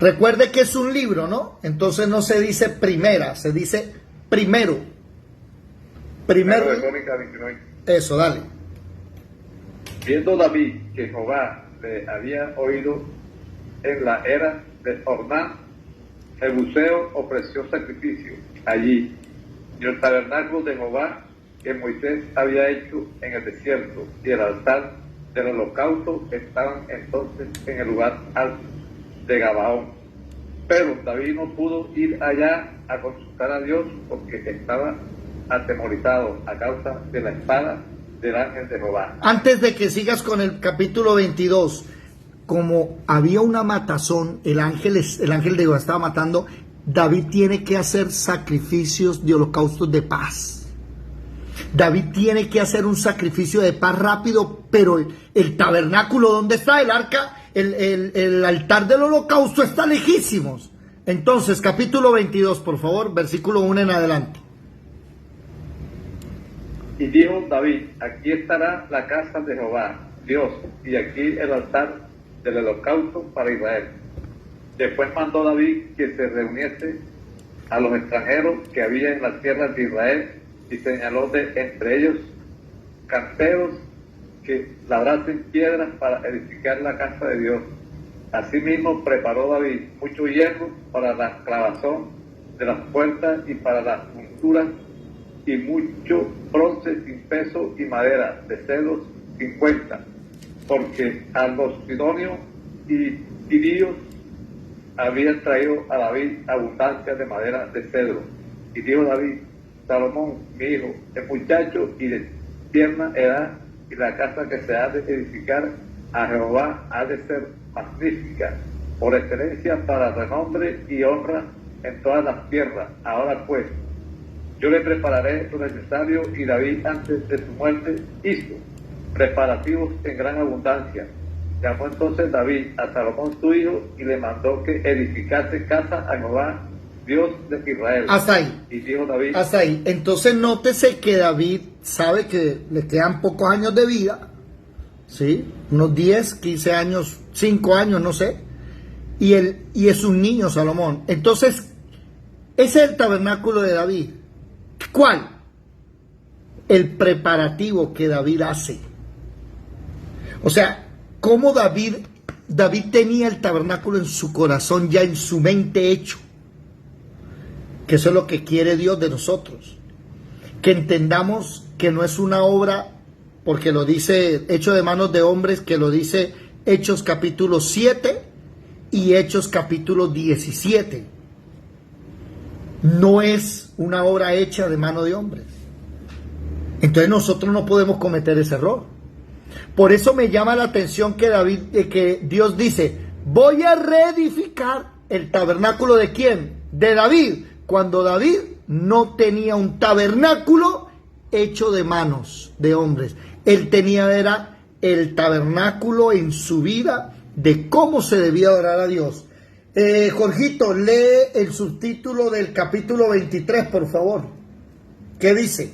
Recuerde que es un libro, ¿no? Entonces no se dice primera, se dice primero. Primero de Crónicas 29. Eso, dale. Viendo David que Jehová le había oído en la era de Ornán, Jebuseo ofreció sacrificio allí, y el tabernáculo de Jehová que Moisés había hecho en el desierto y el altar del holocausto estaban entonces en el lugar alto de Gabaón. Pero David no pudo ir allá a consultar a Dios porque estaba atemorizado a causa de la espada del ángel de Jehová. Antes de que sigas con el capítulo 22, como había una matazón, el ángel de Jehová estaba matando, David tiene que hacer sacrificios de holocaustos de paz. David tiene que hacer un sacrificio de paz rápido, pero el tabernáculo, ¿dónde está? El arca, el altar del holocausto está lejísimos. Entonces, capítulo 22, por favor, versículo 1 en adelante. Y dijo David: aquí estará la casa de Jehová, Dios, y aquí el altar del holocausto para Israel. Después mandó David que se reuniese a los extranjeros que había en las tierras de Israel, y señaló de entre ellos canteros que labrasen piedras para edificar la casa de Dios. Asimismo preparó David mucho hierro para la clavazón de las puertas y para las junturas, y mucho bronce sin peso y madera de cedros 50, porque a los sidonios y tirios habían traído a David abundancia de madera de cedro. Y dijo David: Salomón, mi hijo, es muchacho y de tierna edad, y la casa que se ha de edificar a Jehová ha de ser magnífica, por excelencia para renombre y honra en todas las tierras. Ahora pues, Yo le prepararé lo necesario, y David antes de su muerte hizo preparativos en gran abundancia. Llamó entonces David a Salomón su hijo y le mandó que edificase casa a Jehová, Dios de Israel. Hasta ahí. Y dijo David, Hasta ahí. Entonces nótese que David sabe que le quedan pocos años de vida, ¿sí? Unos 10, 15 años, 5 años, no sé. Y es un niño Salomón. Entonces, ese es el tabernáculo de David. ¿Cuál? El preparativo que David hace. O sea, cómo David tenía el tabernáculo en su corazón, ya en su mente hecho. Que eso es lo que quiere Dios de nosotros. Que entendamos que no es una obra, porque lo dice hecho de manos de hombres, que lo dice Hechos capítulo 7 y Hechos capítulo 17. No es una obra hecha de mano de hombres. Entonces nosotros no podemos cometer ese error. Por eso me llama la atención que Dios dice, voy a reedificar el tabernáculo ¿de quién? De David, cuando David no tenía un tabernáculo hecho de manos de hombres. Él era el tabernáculo en su vida de cómo se debía adorar a Dios. Jorgito, lee el subtítulo del capítulo 23, por favor. ¿Qué dice?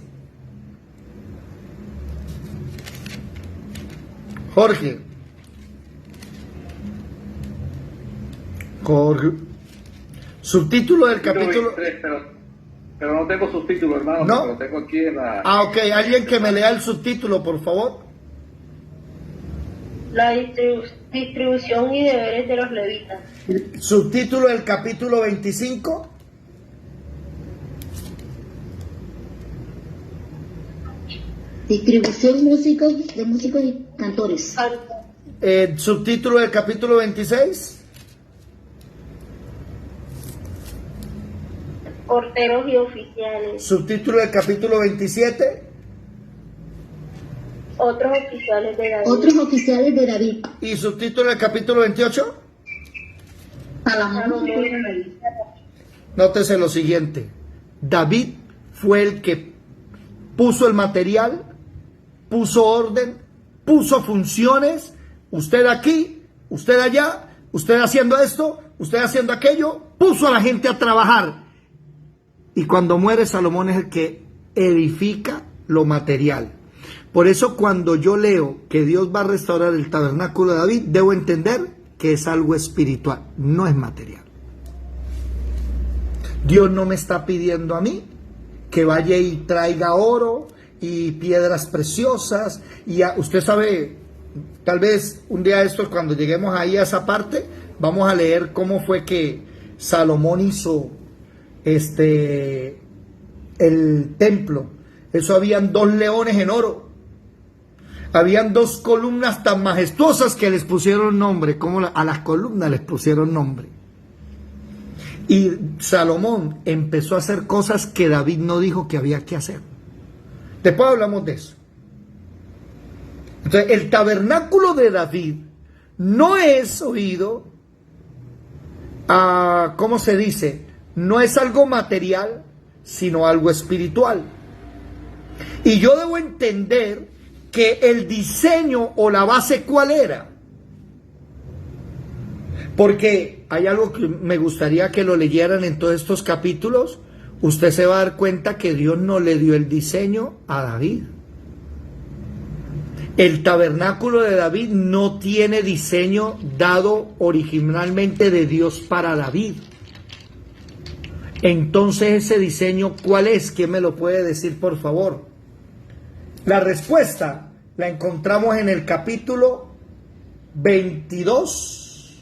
Jorge. Subtítulo del capítulo... 23, pero no tengo subtítulo, hermano. ¿No? Lo tengo aquí en la... Ah, ok. Alguien que me lea el subtítulo, por favor. La distribución y deberes de los levitas. Subtítulo del capítulo 25. Distribución de músicos y cantores. Subtítulo del capítulo 26. Porteros y oficiales. Subtítulo del capítulo 27. Otros oficiales de David. Otros oficiales de David. Y subtítulo del capítulo 28. Salomón. Nótese lo siguiente. David fue el que puso el material, puso orden, puso funciones. Usted aquí, usted allá, usted haciendo esto, usted haciendo aquello. Puso a la gente a trabajar. Y cuando muere Salomón es el que edifica lo material. Por eso cuando yo leo que Dios va a restaurar el tabernáculo de David, debo entender que es algo espiritual, no es material. Dios no me está pidiendo a mí que vaya y traiga oro y piedras preciosas. Usted sabe, tal vez un día de estos, cuando lleguemos ahí a esa parte, vamos a leer cómo fue que Salomón hizo el templo. Eso habían 2 leones en oro. Habían 2 columnas tan majestuosas que les pusieron nombre, como a las columnas les pusieron nombre. Y Salomón empezó a hacer cosas que David no dijo que había que hacer. Después hablamos de eso. Entonces, el tabernáculo de David no es oído, ¿cómo se dice? No es algo material, sino algo espiritual. Y yo debo entender que el diseño o la base, ¿cuál era? Porque hay algo que me gustaría que lo leyeran en todos estos capítulos. Usted se va a dar cuenta que Dios no le dio el diseño a David. El tabernáculo de David no tiene diseño dado originalmente de Dios para David. Entonces, ese diseño, ¿cuál es? ¿Quién me lo puede decir, por favor? La respuesta la encontramos en el capítulo 22,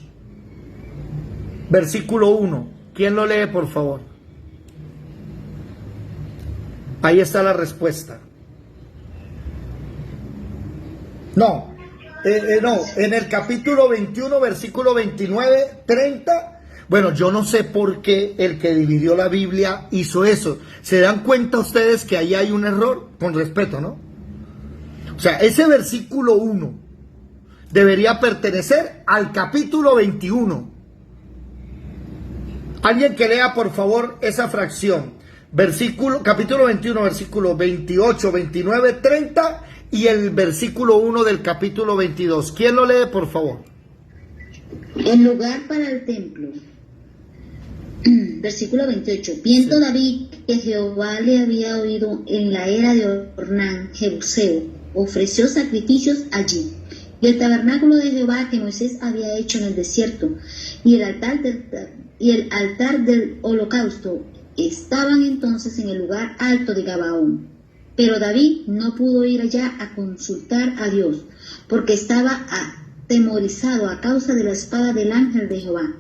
versículo 1. ¿Quién lo lee, por favor? Ahí está la respuesta. No, en el capítulo 21, versículo 29, 30. Bueno, yo no sé por qué el que dividió la Biblia hizo eso. ¿Se dan cuenta ustedes que ahí hay un error? Con respeto, ¿no? O sea, ese versículo 1 debería pertenecer al capítulo 21. Alguien que lea, por favor, esa fracción. capítulo 21, versículo 28, 29, 30 y el versículo 1 del capítulo 22. ¿Quién lo lee, por favor? El lugar para el templo. Versículo 28. Viendo David que Jehová le había oído en la era de Ornán, Jebuseo, ofreció sacrificios allí. Y el tabernáculo de Jehová que Moisés había hecho en el desierto y el altar del holocausto estaban entonces en el lugar alto de Gabaón. Pero David no pudo ir allá a consultar a Dios, porque estaba atemorizado a causa de la espada del ángel de Jehová.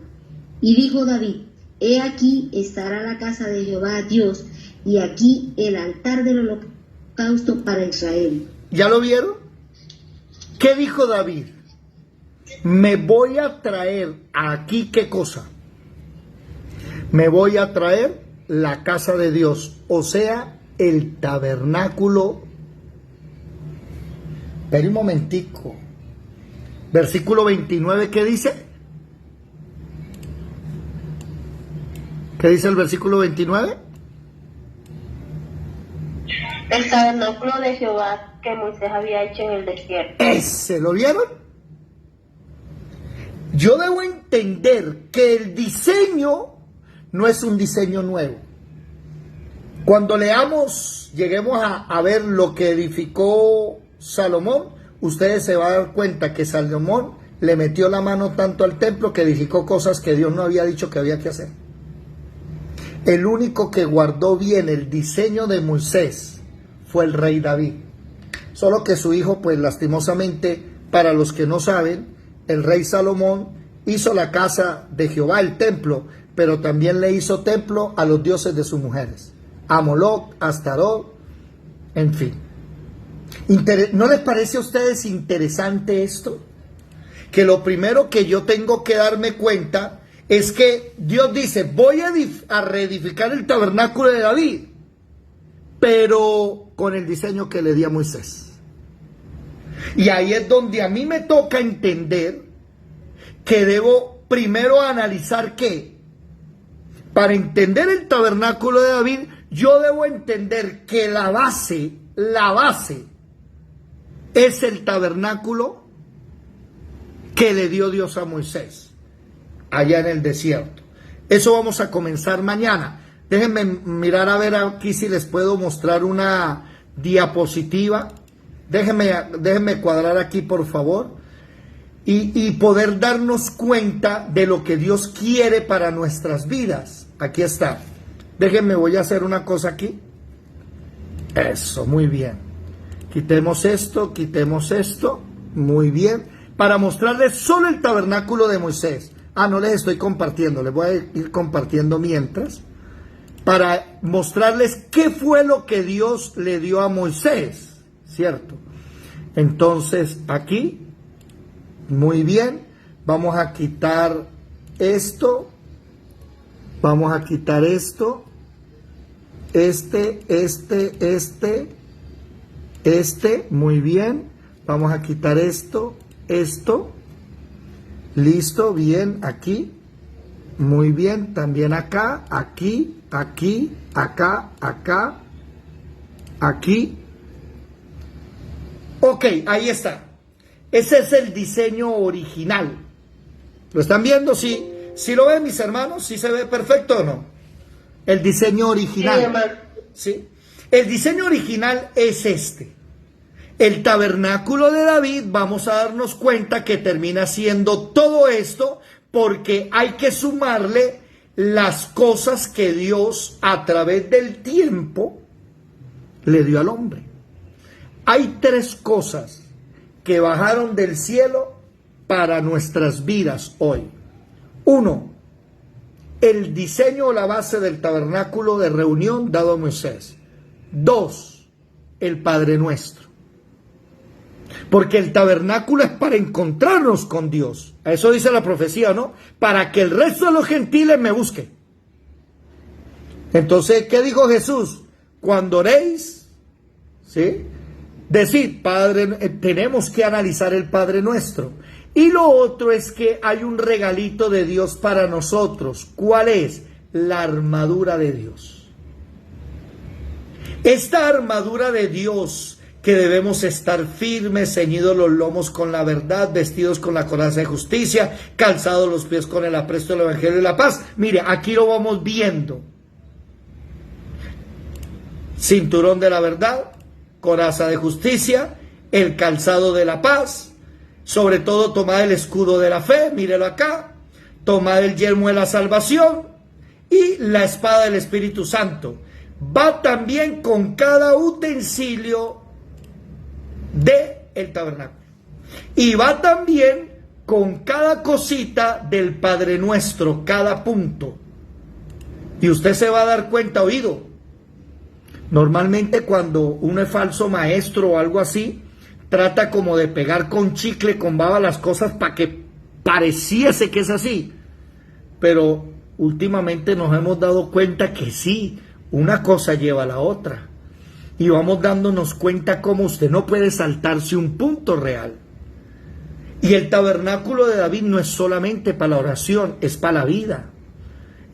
Y dijo David: He aquí estará la casa de Jehová Dios, y aquí el altar del holocausto para Israel. ¿Ya lo vieron? ¿Qué dijo David? Me voy a traer aquí, ¿qué cosa? Me voy a traer la casa de Dios, o sea, el tabernáculo. Espera un momentico. Versículo 29, ¿qué dice? ¿Qué dice el versículo 29? El tabernáculo de Jehová que Moisés había hecho en el desierto. ¿Ese lo vieron? Yo debo entender que el diseño no es un diseño nuevo. Cuando lleguemos a ver lo que edificó Salomón, ustedes se van a dar cuenta que Salomón le metió la mano tanto al templo que edificó cosas que Dios no había dicho que había que hacer. El único que guardó bien el diseño de Moisés fue el rey David. Solo que su hijo, pues lastimosamente, para los que no saben, el rey Salomón hizo la casa de Jehová, el templo, pero también le hizo templo a los dioses de sus mujeres, a Moloc, a Astarot, en fin. ¿No les parece a ustedes interesante esto? Que lo primero que yo tengo que darme cuenta es que Dios dice: voy a reedificar el tabernáculo de David, pero con el diseño que le di a Moisés. Y ahí es donde a mí me toca entender que debo primero analizar que, para entender el tabernáculo de David, yo debo entender que la base es el tabernáculo que le dio Dios a Moisés allá en el desierto. Eso vamos a comenzar mañana. Déjenme mirar a ver aquí si les puedo mostrar una diapositiva. Déjenme cuadrar aquí, por favor, y poder darnos cuenta de lo que Dios quiere para nuestras vidas. Aquí está. Déjenme, voy a hacer una cosa aquí. Eso, muy bien. Quitemos esto, muy bien. Para mostrarles solo el tabernáculo de Moisés. No les estoy compartiendo, les voy a ir compartiendo mientras. Para mostrarles qué fue lo que Dios le dio a Moisés. ¿Cierto? Entonces, aquí, muy bien, vamos a quitar esto, muy bien, vamos a quitar esto, listo, bien, aquí, muy bien, también acá, aquí, acá, aquí. Ok, ahí está. Ese es el diseño original. ¿Lo están viendo? ¿Sí? ¿Sí lo ven, mis hermanos? ¿Sí se ve perfecto o no? El diseño original. ¿Sí? El diseño original es este. El tabernáculo de David, vamos a darnos cuenta que termina siendo todo esto porque hay que sumarle las cosas que Dios a través del tiempo le dio al hombre. Hay tres cosas que bajaron del cielo para nuestras vidas hoy. 1, el diseño o la base del tabernáculo de reunión dado a Moisés. 2, el Padre Nuestro. Porque el tabernáculo es para encontrarnos con Dios. A eso dice la profecía, ¿no? Para que el resto de los gentiles me busquen. Entonces, ¿qué dijo Jesús? Cuando oréis, ¿sí? Decid, Padre, tenemos que analizar el Padre Nuestro. Y lo otro es que hay un regalito de Dios para nosotros. ¿Cuál es? La armadura de Dios. Esta armadura de Dios, que debemos estar firmes, ceñidos los lomos con la verdad, vestidos con la coraza de justicia, calzados los pies con el apresto del evangelio de la paz. Mire, aquí lo vamos viendo. Cinturón de la verdad, coraza de justicia, el calzado de la paz, sobre todo tomad el escudo de la fe, mírelo acá, tomad el yelmo de la salvación y la espada del Espíritu Santo. Va también con cada utensilio del tabernáculo. Y va también con cada cosita del Padre Nuestro, cada punto. Y usted se va a dar cuenta, oído. Normalmente cuando uno es falso maestro o algo así, trata como de pegar con chicle, con baba las cosas para que pareciese que es así. Pero últimamente nos hemos dado cuenta que sí, una cosa lleva a la otra. Y vamos dándonos cuenta cómo usted no puede saltarse un punto real. Y el tabernáculo de David no es solamente para la oración, es para la vida.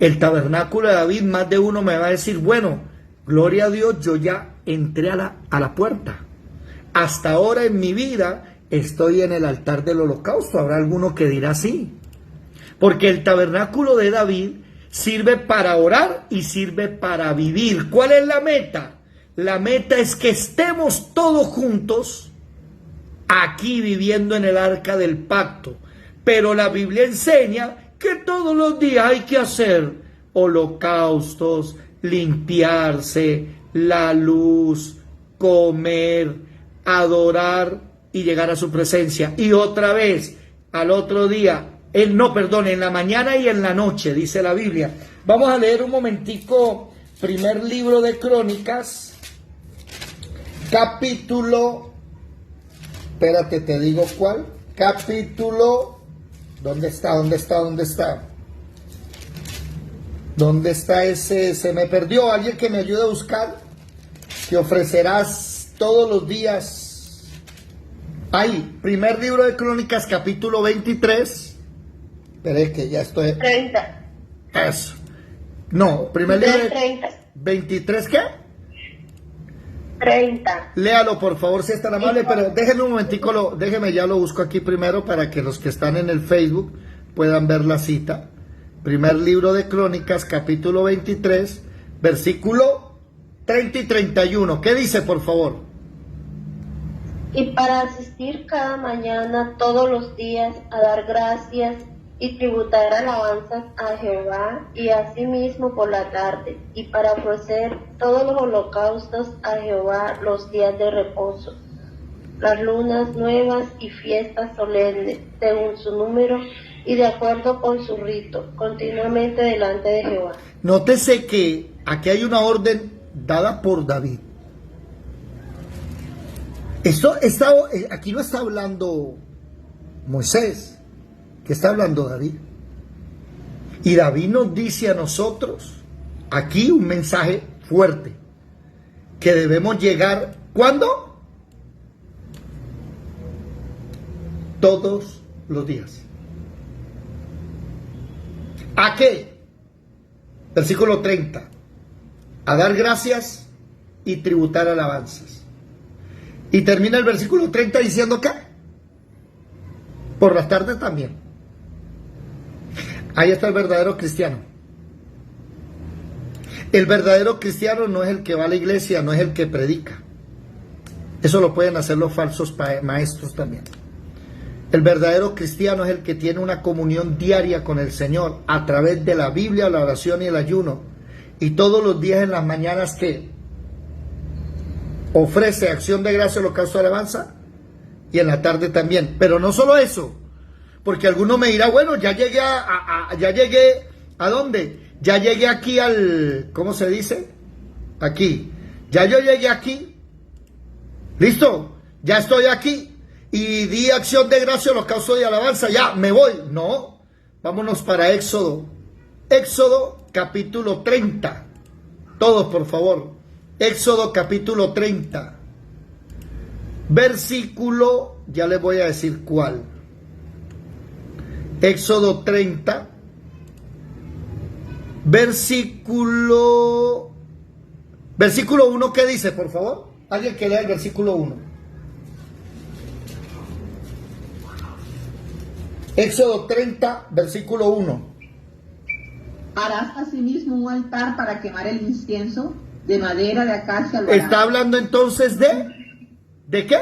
El tabernáculo de David, más de uno me va a decir, bueno, gloria a Dios, yo ya entré a la puerta. Hasta ahora en mi vida estoy en el altar del holocausto. Habrá alguno que dirá sí. Porque el tabernáculo de David sirve para orar y sirve para vivir. ¿Cuál es la meta? La meta es que estemos todos juntos aquí viviendo en el arca del pacto. Pero la Biblia enseña que todos los días hay que hacer holocaustos, limpiarse, la luz, comer, adorar y llegar a su presencia. Y otra vez, al otro día, en la mañana y en la noche, dice la Biblia. Vamos a leer un momentico, primer libro de Crónicas, capítulo, espérate, te digo cuál, capítulo, ¿dónde está? ¿Dónde está ese? Se me perdió, alguien que me ayude a buscar, que ofrecerás todos los días. Ahí, primer libro de Crónicas, capítulo 23. Espere que ya estoy. 30. Eso. No, primer libro de 30. 23, ¿qué? 30. Léalo, por favor, si es tan amable, pero déjeme un momentico, déjeme, ya lo busco aquí primero para que los que están en el Facebook puedan ver la cita. Primer libro de Crónicas, capítulo 23, versículo 30 y 31. ¿Qué dice, por favor? Y para asistir cada mañana, todos los días, a dar gracias y tributar alabanzas a Jehová, y asimismo por la tarde, y para ofrecer todos los holocaustos a Jehová los días de reposo, las lunas nuevas y fiestas solemnes, según su número y de acuerdo con su rito, continuamente delante de Jehová. Nótese que aquí hay una orden dada por David. Aquí no está hablando Moisés, que está hablando David. Y David nos dice a nosotros aquí un mensaje fuerte, que debemos llegar, ¿cuándo? Todos los días. ¿A qué? Versículo 30. A dar gracias y tributar alabanzas. Y termina el versículo 30 diciendo que por las tardes también. Ahí está el verdadero cristiano. El verdadero cristiano no es el que va a la iglesia, no es el que predica. Eso lo pueden hacer los falsos maestros también. El verdadero cristiano es el que tiene una comunión diaria con el Señor a través de la Biblia, la oración y el ayuno. Y todos los días en las mañanas que ofrece acción de gracia, holocausto de alabanza, y en la tarde también. Pero no solo eso, porque alguno me dirá, bueno, ya llegué ¿a dónde? Ya llegué aquí al, ¿cómo se dice? Aquí. Ya yo llegué aquí. ¿Listo? Ya estoy aquí. Y di acción de gracia, holocausto de alabanza. Ya, me voy. No. Vámonos para Éxodo. Éxodo capítulo 30. Todos, por favor. Éxodo capítulo 30. Versículo, ya les voy a decir cuál. Éxodo 30. Versículo Versículo 1, ¿qué dice, por favor? Alguien que lea el versículo 1. Éxodo 30, versículo 1. Harás asimismo un altar para quemar el incienso de madera de acacia. Está hablando entonces ¿de qué?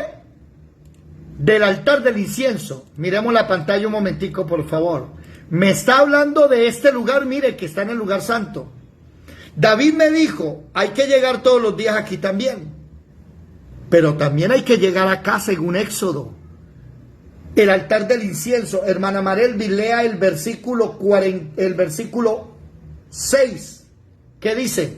Del altar del incienso. Miremos la pantalla un momentico, por favor. Me está hablando de este lugar, mire, que está en el lugar santo. David me dijo, hay que llegar todos los días aquí también. Pero también hay que llegar acá según Éxodo. El altar del incienso. Hermana Marelvi, lea el versículo 6. ¿Qué dice?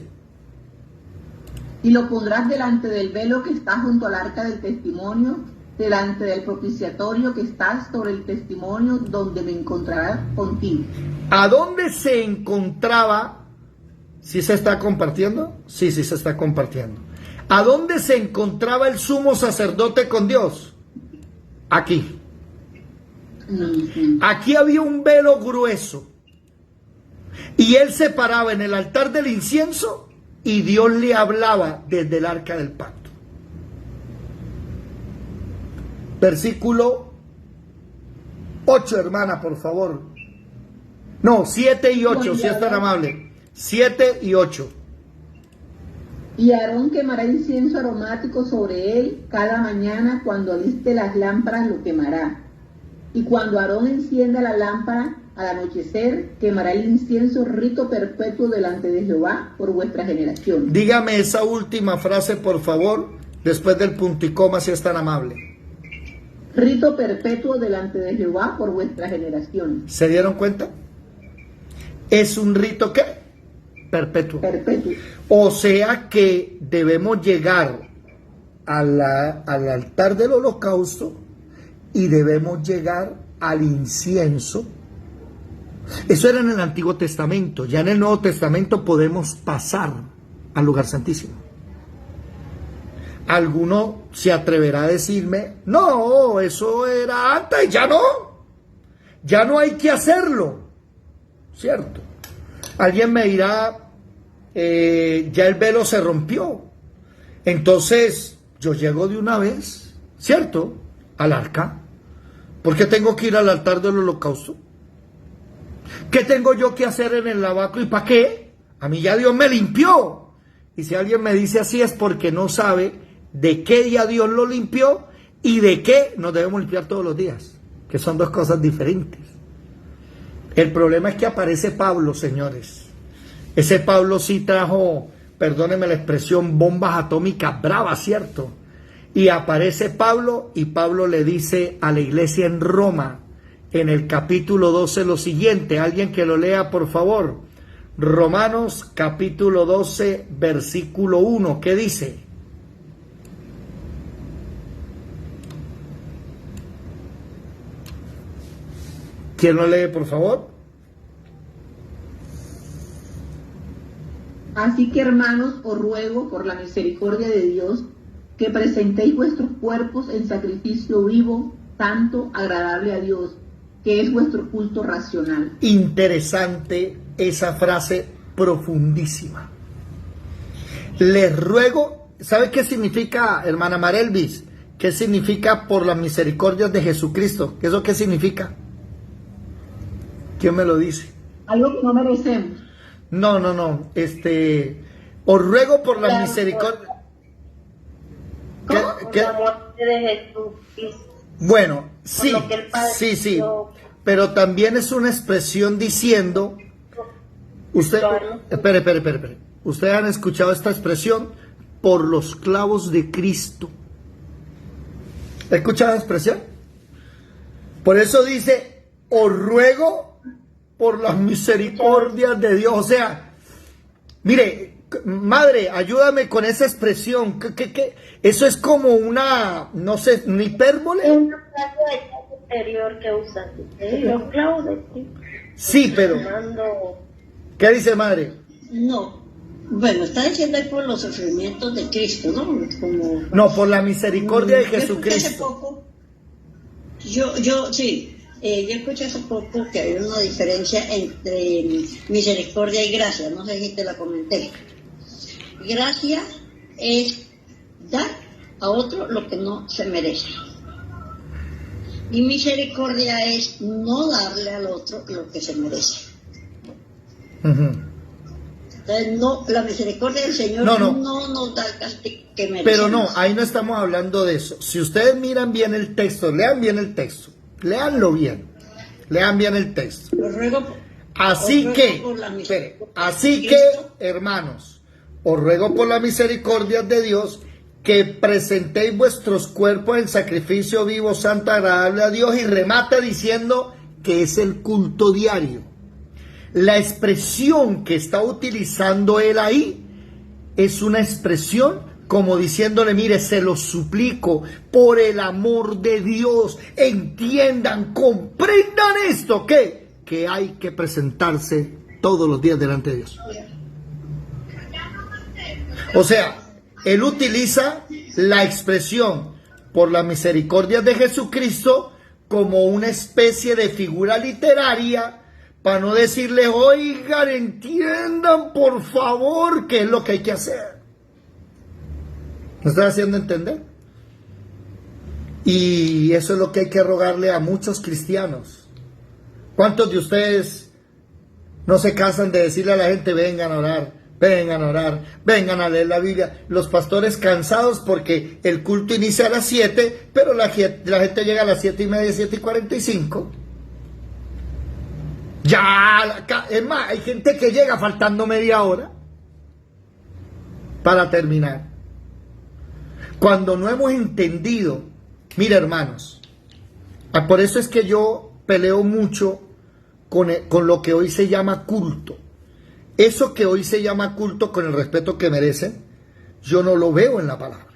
Y lo pondrás delante del velo que está junto al arca del testimonio, delante del propiciatorio que está sobre el testimonio, donde me encontrarás contigo. ¿A dónde se encontraba? ¿Sí se está compartiendo? Sí, se está compartiendo. ¿A dónde se encontraba el sumo sacerdote con Dios? Aquí. Aquí había un velo grueso. Y él se paraba en el altar del incienso y Dios le hablaba desde el arca del pacto. Versículo 8, hermana, por favor. No, 7 y 8, si es tan amable. 7 y 8. Y Aarón quemará incienso aromático sobre él cada mañana, cuando aliste las lámparas lo quemará. Y cuando Aarón encienda la lámpara al anochecer, quemará el incienso, rito perpetuo delante de Jehová por vuestra generación. Dígame esa última frase, por favor, después del punto y coma, si es tan amable. Rito perpetuo delante de Jehová por vuestra generación. ¿Se dieron cuenta? ¿Es un rito qué? Perpetuo. Perpetuo. O sea que debemos llegar al altar del holocausto y debemos llegar al incienso. Eso era en el Antiguo Testamento. Ya en el Nuevo Testamento podemos pasar al lugar santísimo. Alguno se atreverá a decirme, no, eso era antes, ya no hay que hacerlo, ¿cierto? Alguien me dirá, ya el velo se rompió, entonces yo llego de una vez, ¿cierto?, al arca. ¿Por qué tengo que ir al altar del holocausto? ¿Qué tengo yo que hacer en el lavacro y para qué? A mí ya Dios me limpió. Y si alguien me dice así es porque no sabe de qué día Dios lo limpió y de qué nos debemos limpiar todos los días, que son dos cosas diferentes. El problema es que aparece Pablo, señores. Ese Pablo sí trajo, perdónenme la expresión, bombas atómicas bravas, ¿cierto? Y aparece Pablo y Pablo le dice a la iglesia en Roma, en el capítulo 12, lo siguiente. Alguien que lo lea, por favor. Romanos capítulo 12, versículo 1. ¿Qué dice? ¿Quién lo lee, por favor? Así que, hermanos, os ruego por la misericordia de Dios que presentéis vuestros cuerpos en sacrificio vivo, santo, agradable a Dios, que es vuestro culto racional. Interesante esa frase, profundísima. Les ruego, ¿sabe qué significa, hermana Marelvis? ¿Qué significa por las misericordias de Jesucristo? ¿Eso qué significa? ¿Quién me lo dice? Algo que no merecemos. No. Os ruego por la misericordia. La muerte de Jesús. Bueno, sí. Pero también es una expresión diciendo. Espere. Ustedes han escuchado esta expresión, por los clavos de Cristo. ¿Ha escuchado la expresión? Por eso dice, os ruego por las misericordias de Dios. O sea, mire, madre, ayúdame con esa expresión. ¿Qué? Eso es como una, no sé, una hipérbole. Es una frase anterior que usan. Los clavos de Cristo. Sí, pero ¿qué dice, madre? No, bueno, está diciendo ahí por los sufrimientos de Cristo, ¿no? Como, no, por la misericordia de Jesucristo. Yo escuché hace poco que hay una diferencia entre misericordia y gracia, no sé si te la comenté. Gracia es dar a otro lo que no se merece. Y misericordia es no darle al otro lo que se merece. Entonces, no, la misericordia del Señor no nos da el castigo que merecemos. Pero no, ahí no estamos hablando de eso. Si ustedes miran bien el texto, lean bien el texto, leanlo bien, lean bien el texto. Lo ruego así que, hermanos, os ruego por la misericordia de Dios que presentéis vuestros cuerpos en sacrificio vivo, santo, agradable a Dios, y remata diciendo que es el culto diario. La expresión que está utilizando él ahí es una expresión como diciéndole, mire, se los suplico, por el amor de Dios, entiendan, comprendan esto, que hay que presentarse todos los días delante de Dios. O sea, él utiliza la expresión por la misericordia de Jesucristo como una especie de figura literaria, para no decirle, oigan, entiendan por favor qué es lo que hay que hacer. ¿Me estás haciendo entender? Y eso es lo que hay que rogarle a muchos cristianos. ¿Cuántos de ustedes no se cansan de decirle a la gente, vengan a orar, vengan a leer la Biblia? Los pastores cansados porque el culto inicia a las 7, pero la gente llega a las 7:30, 7:45. Ya, es más, hay gente que llega faltando media hora para terminar. Cuando no hemos entendido, mira hermanos, por eso es que yo peleo mucho con lo que hoy se llama culto. Eso que hoy se llama culto, con el respeto que merecen, yo no lo veo en la palabra.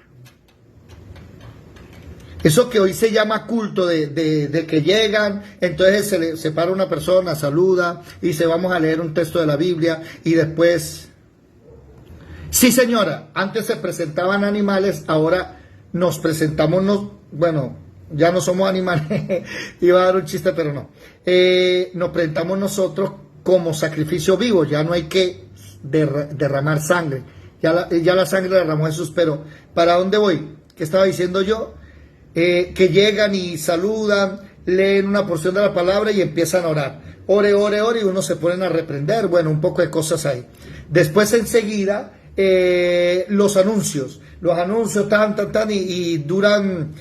Eso que hoy se llama culto de que llegan, entonces se para una persona, saluda, y dice, vamos a leer un texto de la Biblia, y después... Sí, señora, antes se presentaban animales, ahora nos presentamos, bueno, ya no somos animales, iba a dar un chiste, pero no. Nos presentamos nosotros como sacrificio vivo, ya no hay que derramar sangre, ya la sangre la derramó Jesús. Pero ¿para dónde voy? ¿Qué estaba diciendo yo? Que llegan y saludan, leen una porción de la palabra y empiezan a orar. Ore, y uno se ponen a reprender, bueno, un poco de cosas ahí. Después enseguida, los anuncios, y duran,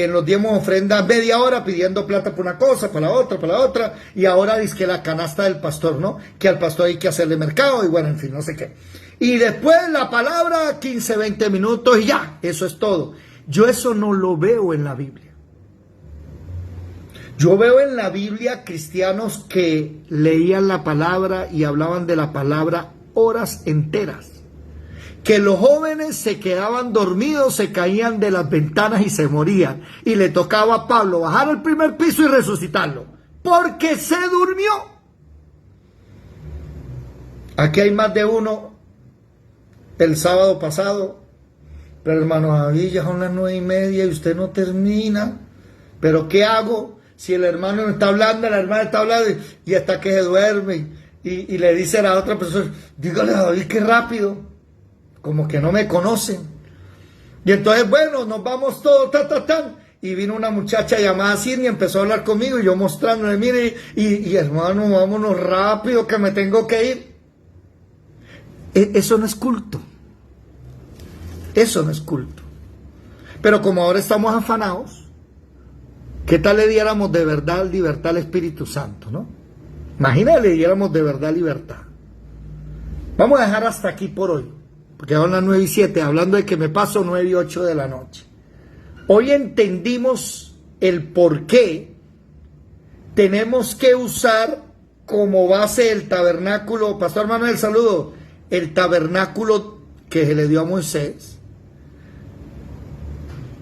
nos dimos ofrendas media hora pidiendo plata para una cosa, para la otra, y ahora dice que la canasta del pastor, ¿no? Que al pastor hay que hacerle mercado, y bueno, en fin, no sé qué. Y después la palabra, 15, 20 minutos, y ya, eso es todo. Yo eso no lo veo en la Biblia. Yo veo en la Biblia cristianos que leían la palabra y hablaban de la palabra horas enteras. Que los jóvenes se quedaban dormidos, se caían de las ventanas y se morían. Y le tocaba a Pablo bajar al primer piso y resucitarlo, porque se durmió. Aquí hay más de uno el sábado pasado. Pero hermano David, ya son las 9:30 y usted no termina. ¿Pero qué hago? Si el hermano no está hablando, la hermana está hablando y hasta que se duerme. Y le dice a la otra persona, dígale a David que rápido. Como que no me conocen. Y entonces, bueno, nos vamos todos, Y vino una muchacha llamada Cirne y empezó a hablar conmigo y yo mostrándole, mire, y hermano, vámonos rápido que me tengo que ir. Eso no es culto. Eso no es culto. Pero como ahora estamos afanados, ¿qué tal le diéramos de verdad libertad al Espíritu Santo, no? Imagínate, le diéramos de verdad libertad. Vamos a dejar hasta aquí por hoy, porque son las 9:07, hablando de que me paso 9:08 de la noche. Hoy entendimos el por qué tenemos que usar como base el tabernáculo. Pastor Manuel, saludo. El tabernáculo que se le dio a Moisés.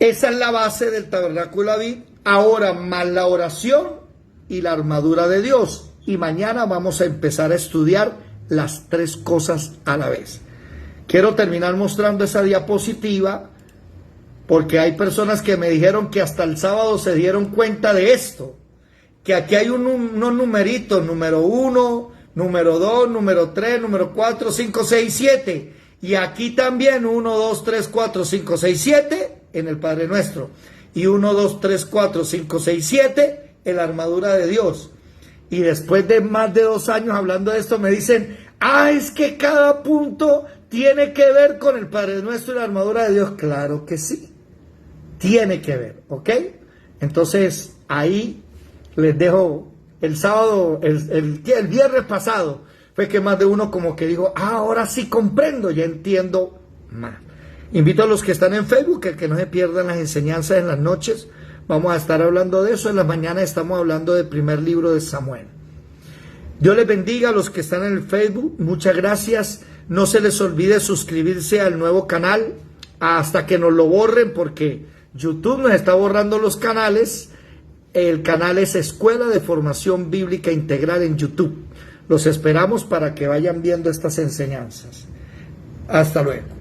Esa es la base del tabernáculo de David. Ahora más la oración y la armadura de Dios. Y mañana vamos a empezar a estudiar las tres cosas a la vez. Quiero terminar mostrando esa diapositiva porque hay personas que me dijeron que hasta el sábado se dieron cuenta de esto. Que aquí hay unos numeritos, número 1, número 2, número 3, número 4, 5, 6, 7. Y aquí también 1, 2, 3, 4, 5, 6, 7 en el Padre Nuestro. Y 1, 2, 3, 4, 5, 6, 7 en la armadura de Dios. Y después de más de 2 años hablando de esto me dicen, es que cada punto tiene que ver con el Padre Nuestro y la armadura de Dios. Claro que sí, tiene que ver, ¿ok? Entonces ahí les dejo el sábado, el viernes pasado, fue que más de uno como que dijo, ahora sí comprendo, ya entiendo más. Invito a los que están en Facebook a que no se pierdan las enseñanzas en las noches. Vamos a estar hablando de eso. En la mañana estamos hablando del primer libro de Samuel. Dios les bendiga a los que están en el Facebook. Muchas gracias. No se les olvide suscribirse al nuevo canal hasta que nos lo borren, porque YouTube nos está borrando los canales. El canal es Escuela de Formación Bíblica Integral en YouTube. Los esperamos para que vayan viendo estas enseñanzas. Hasta luego.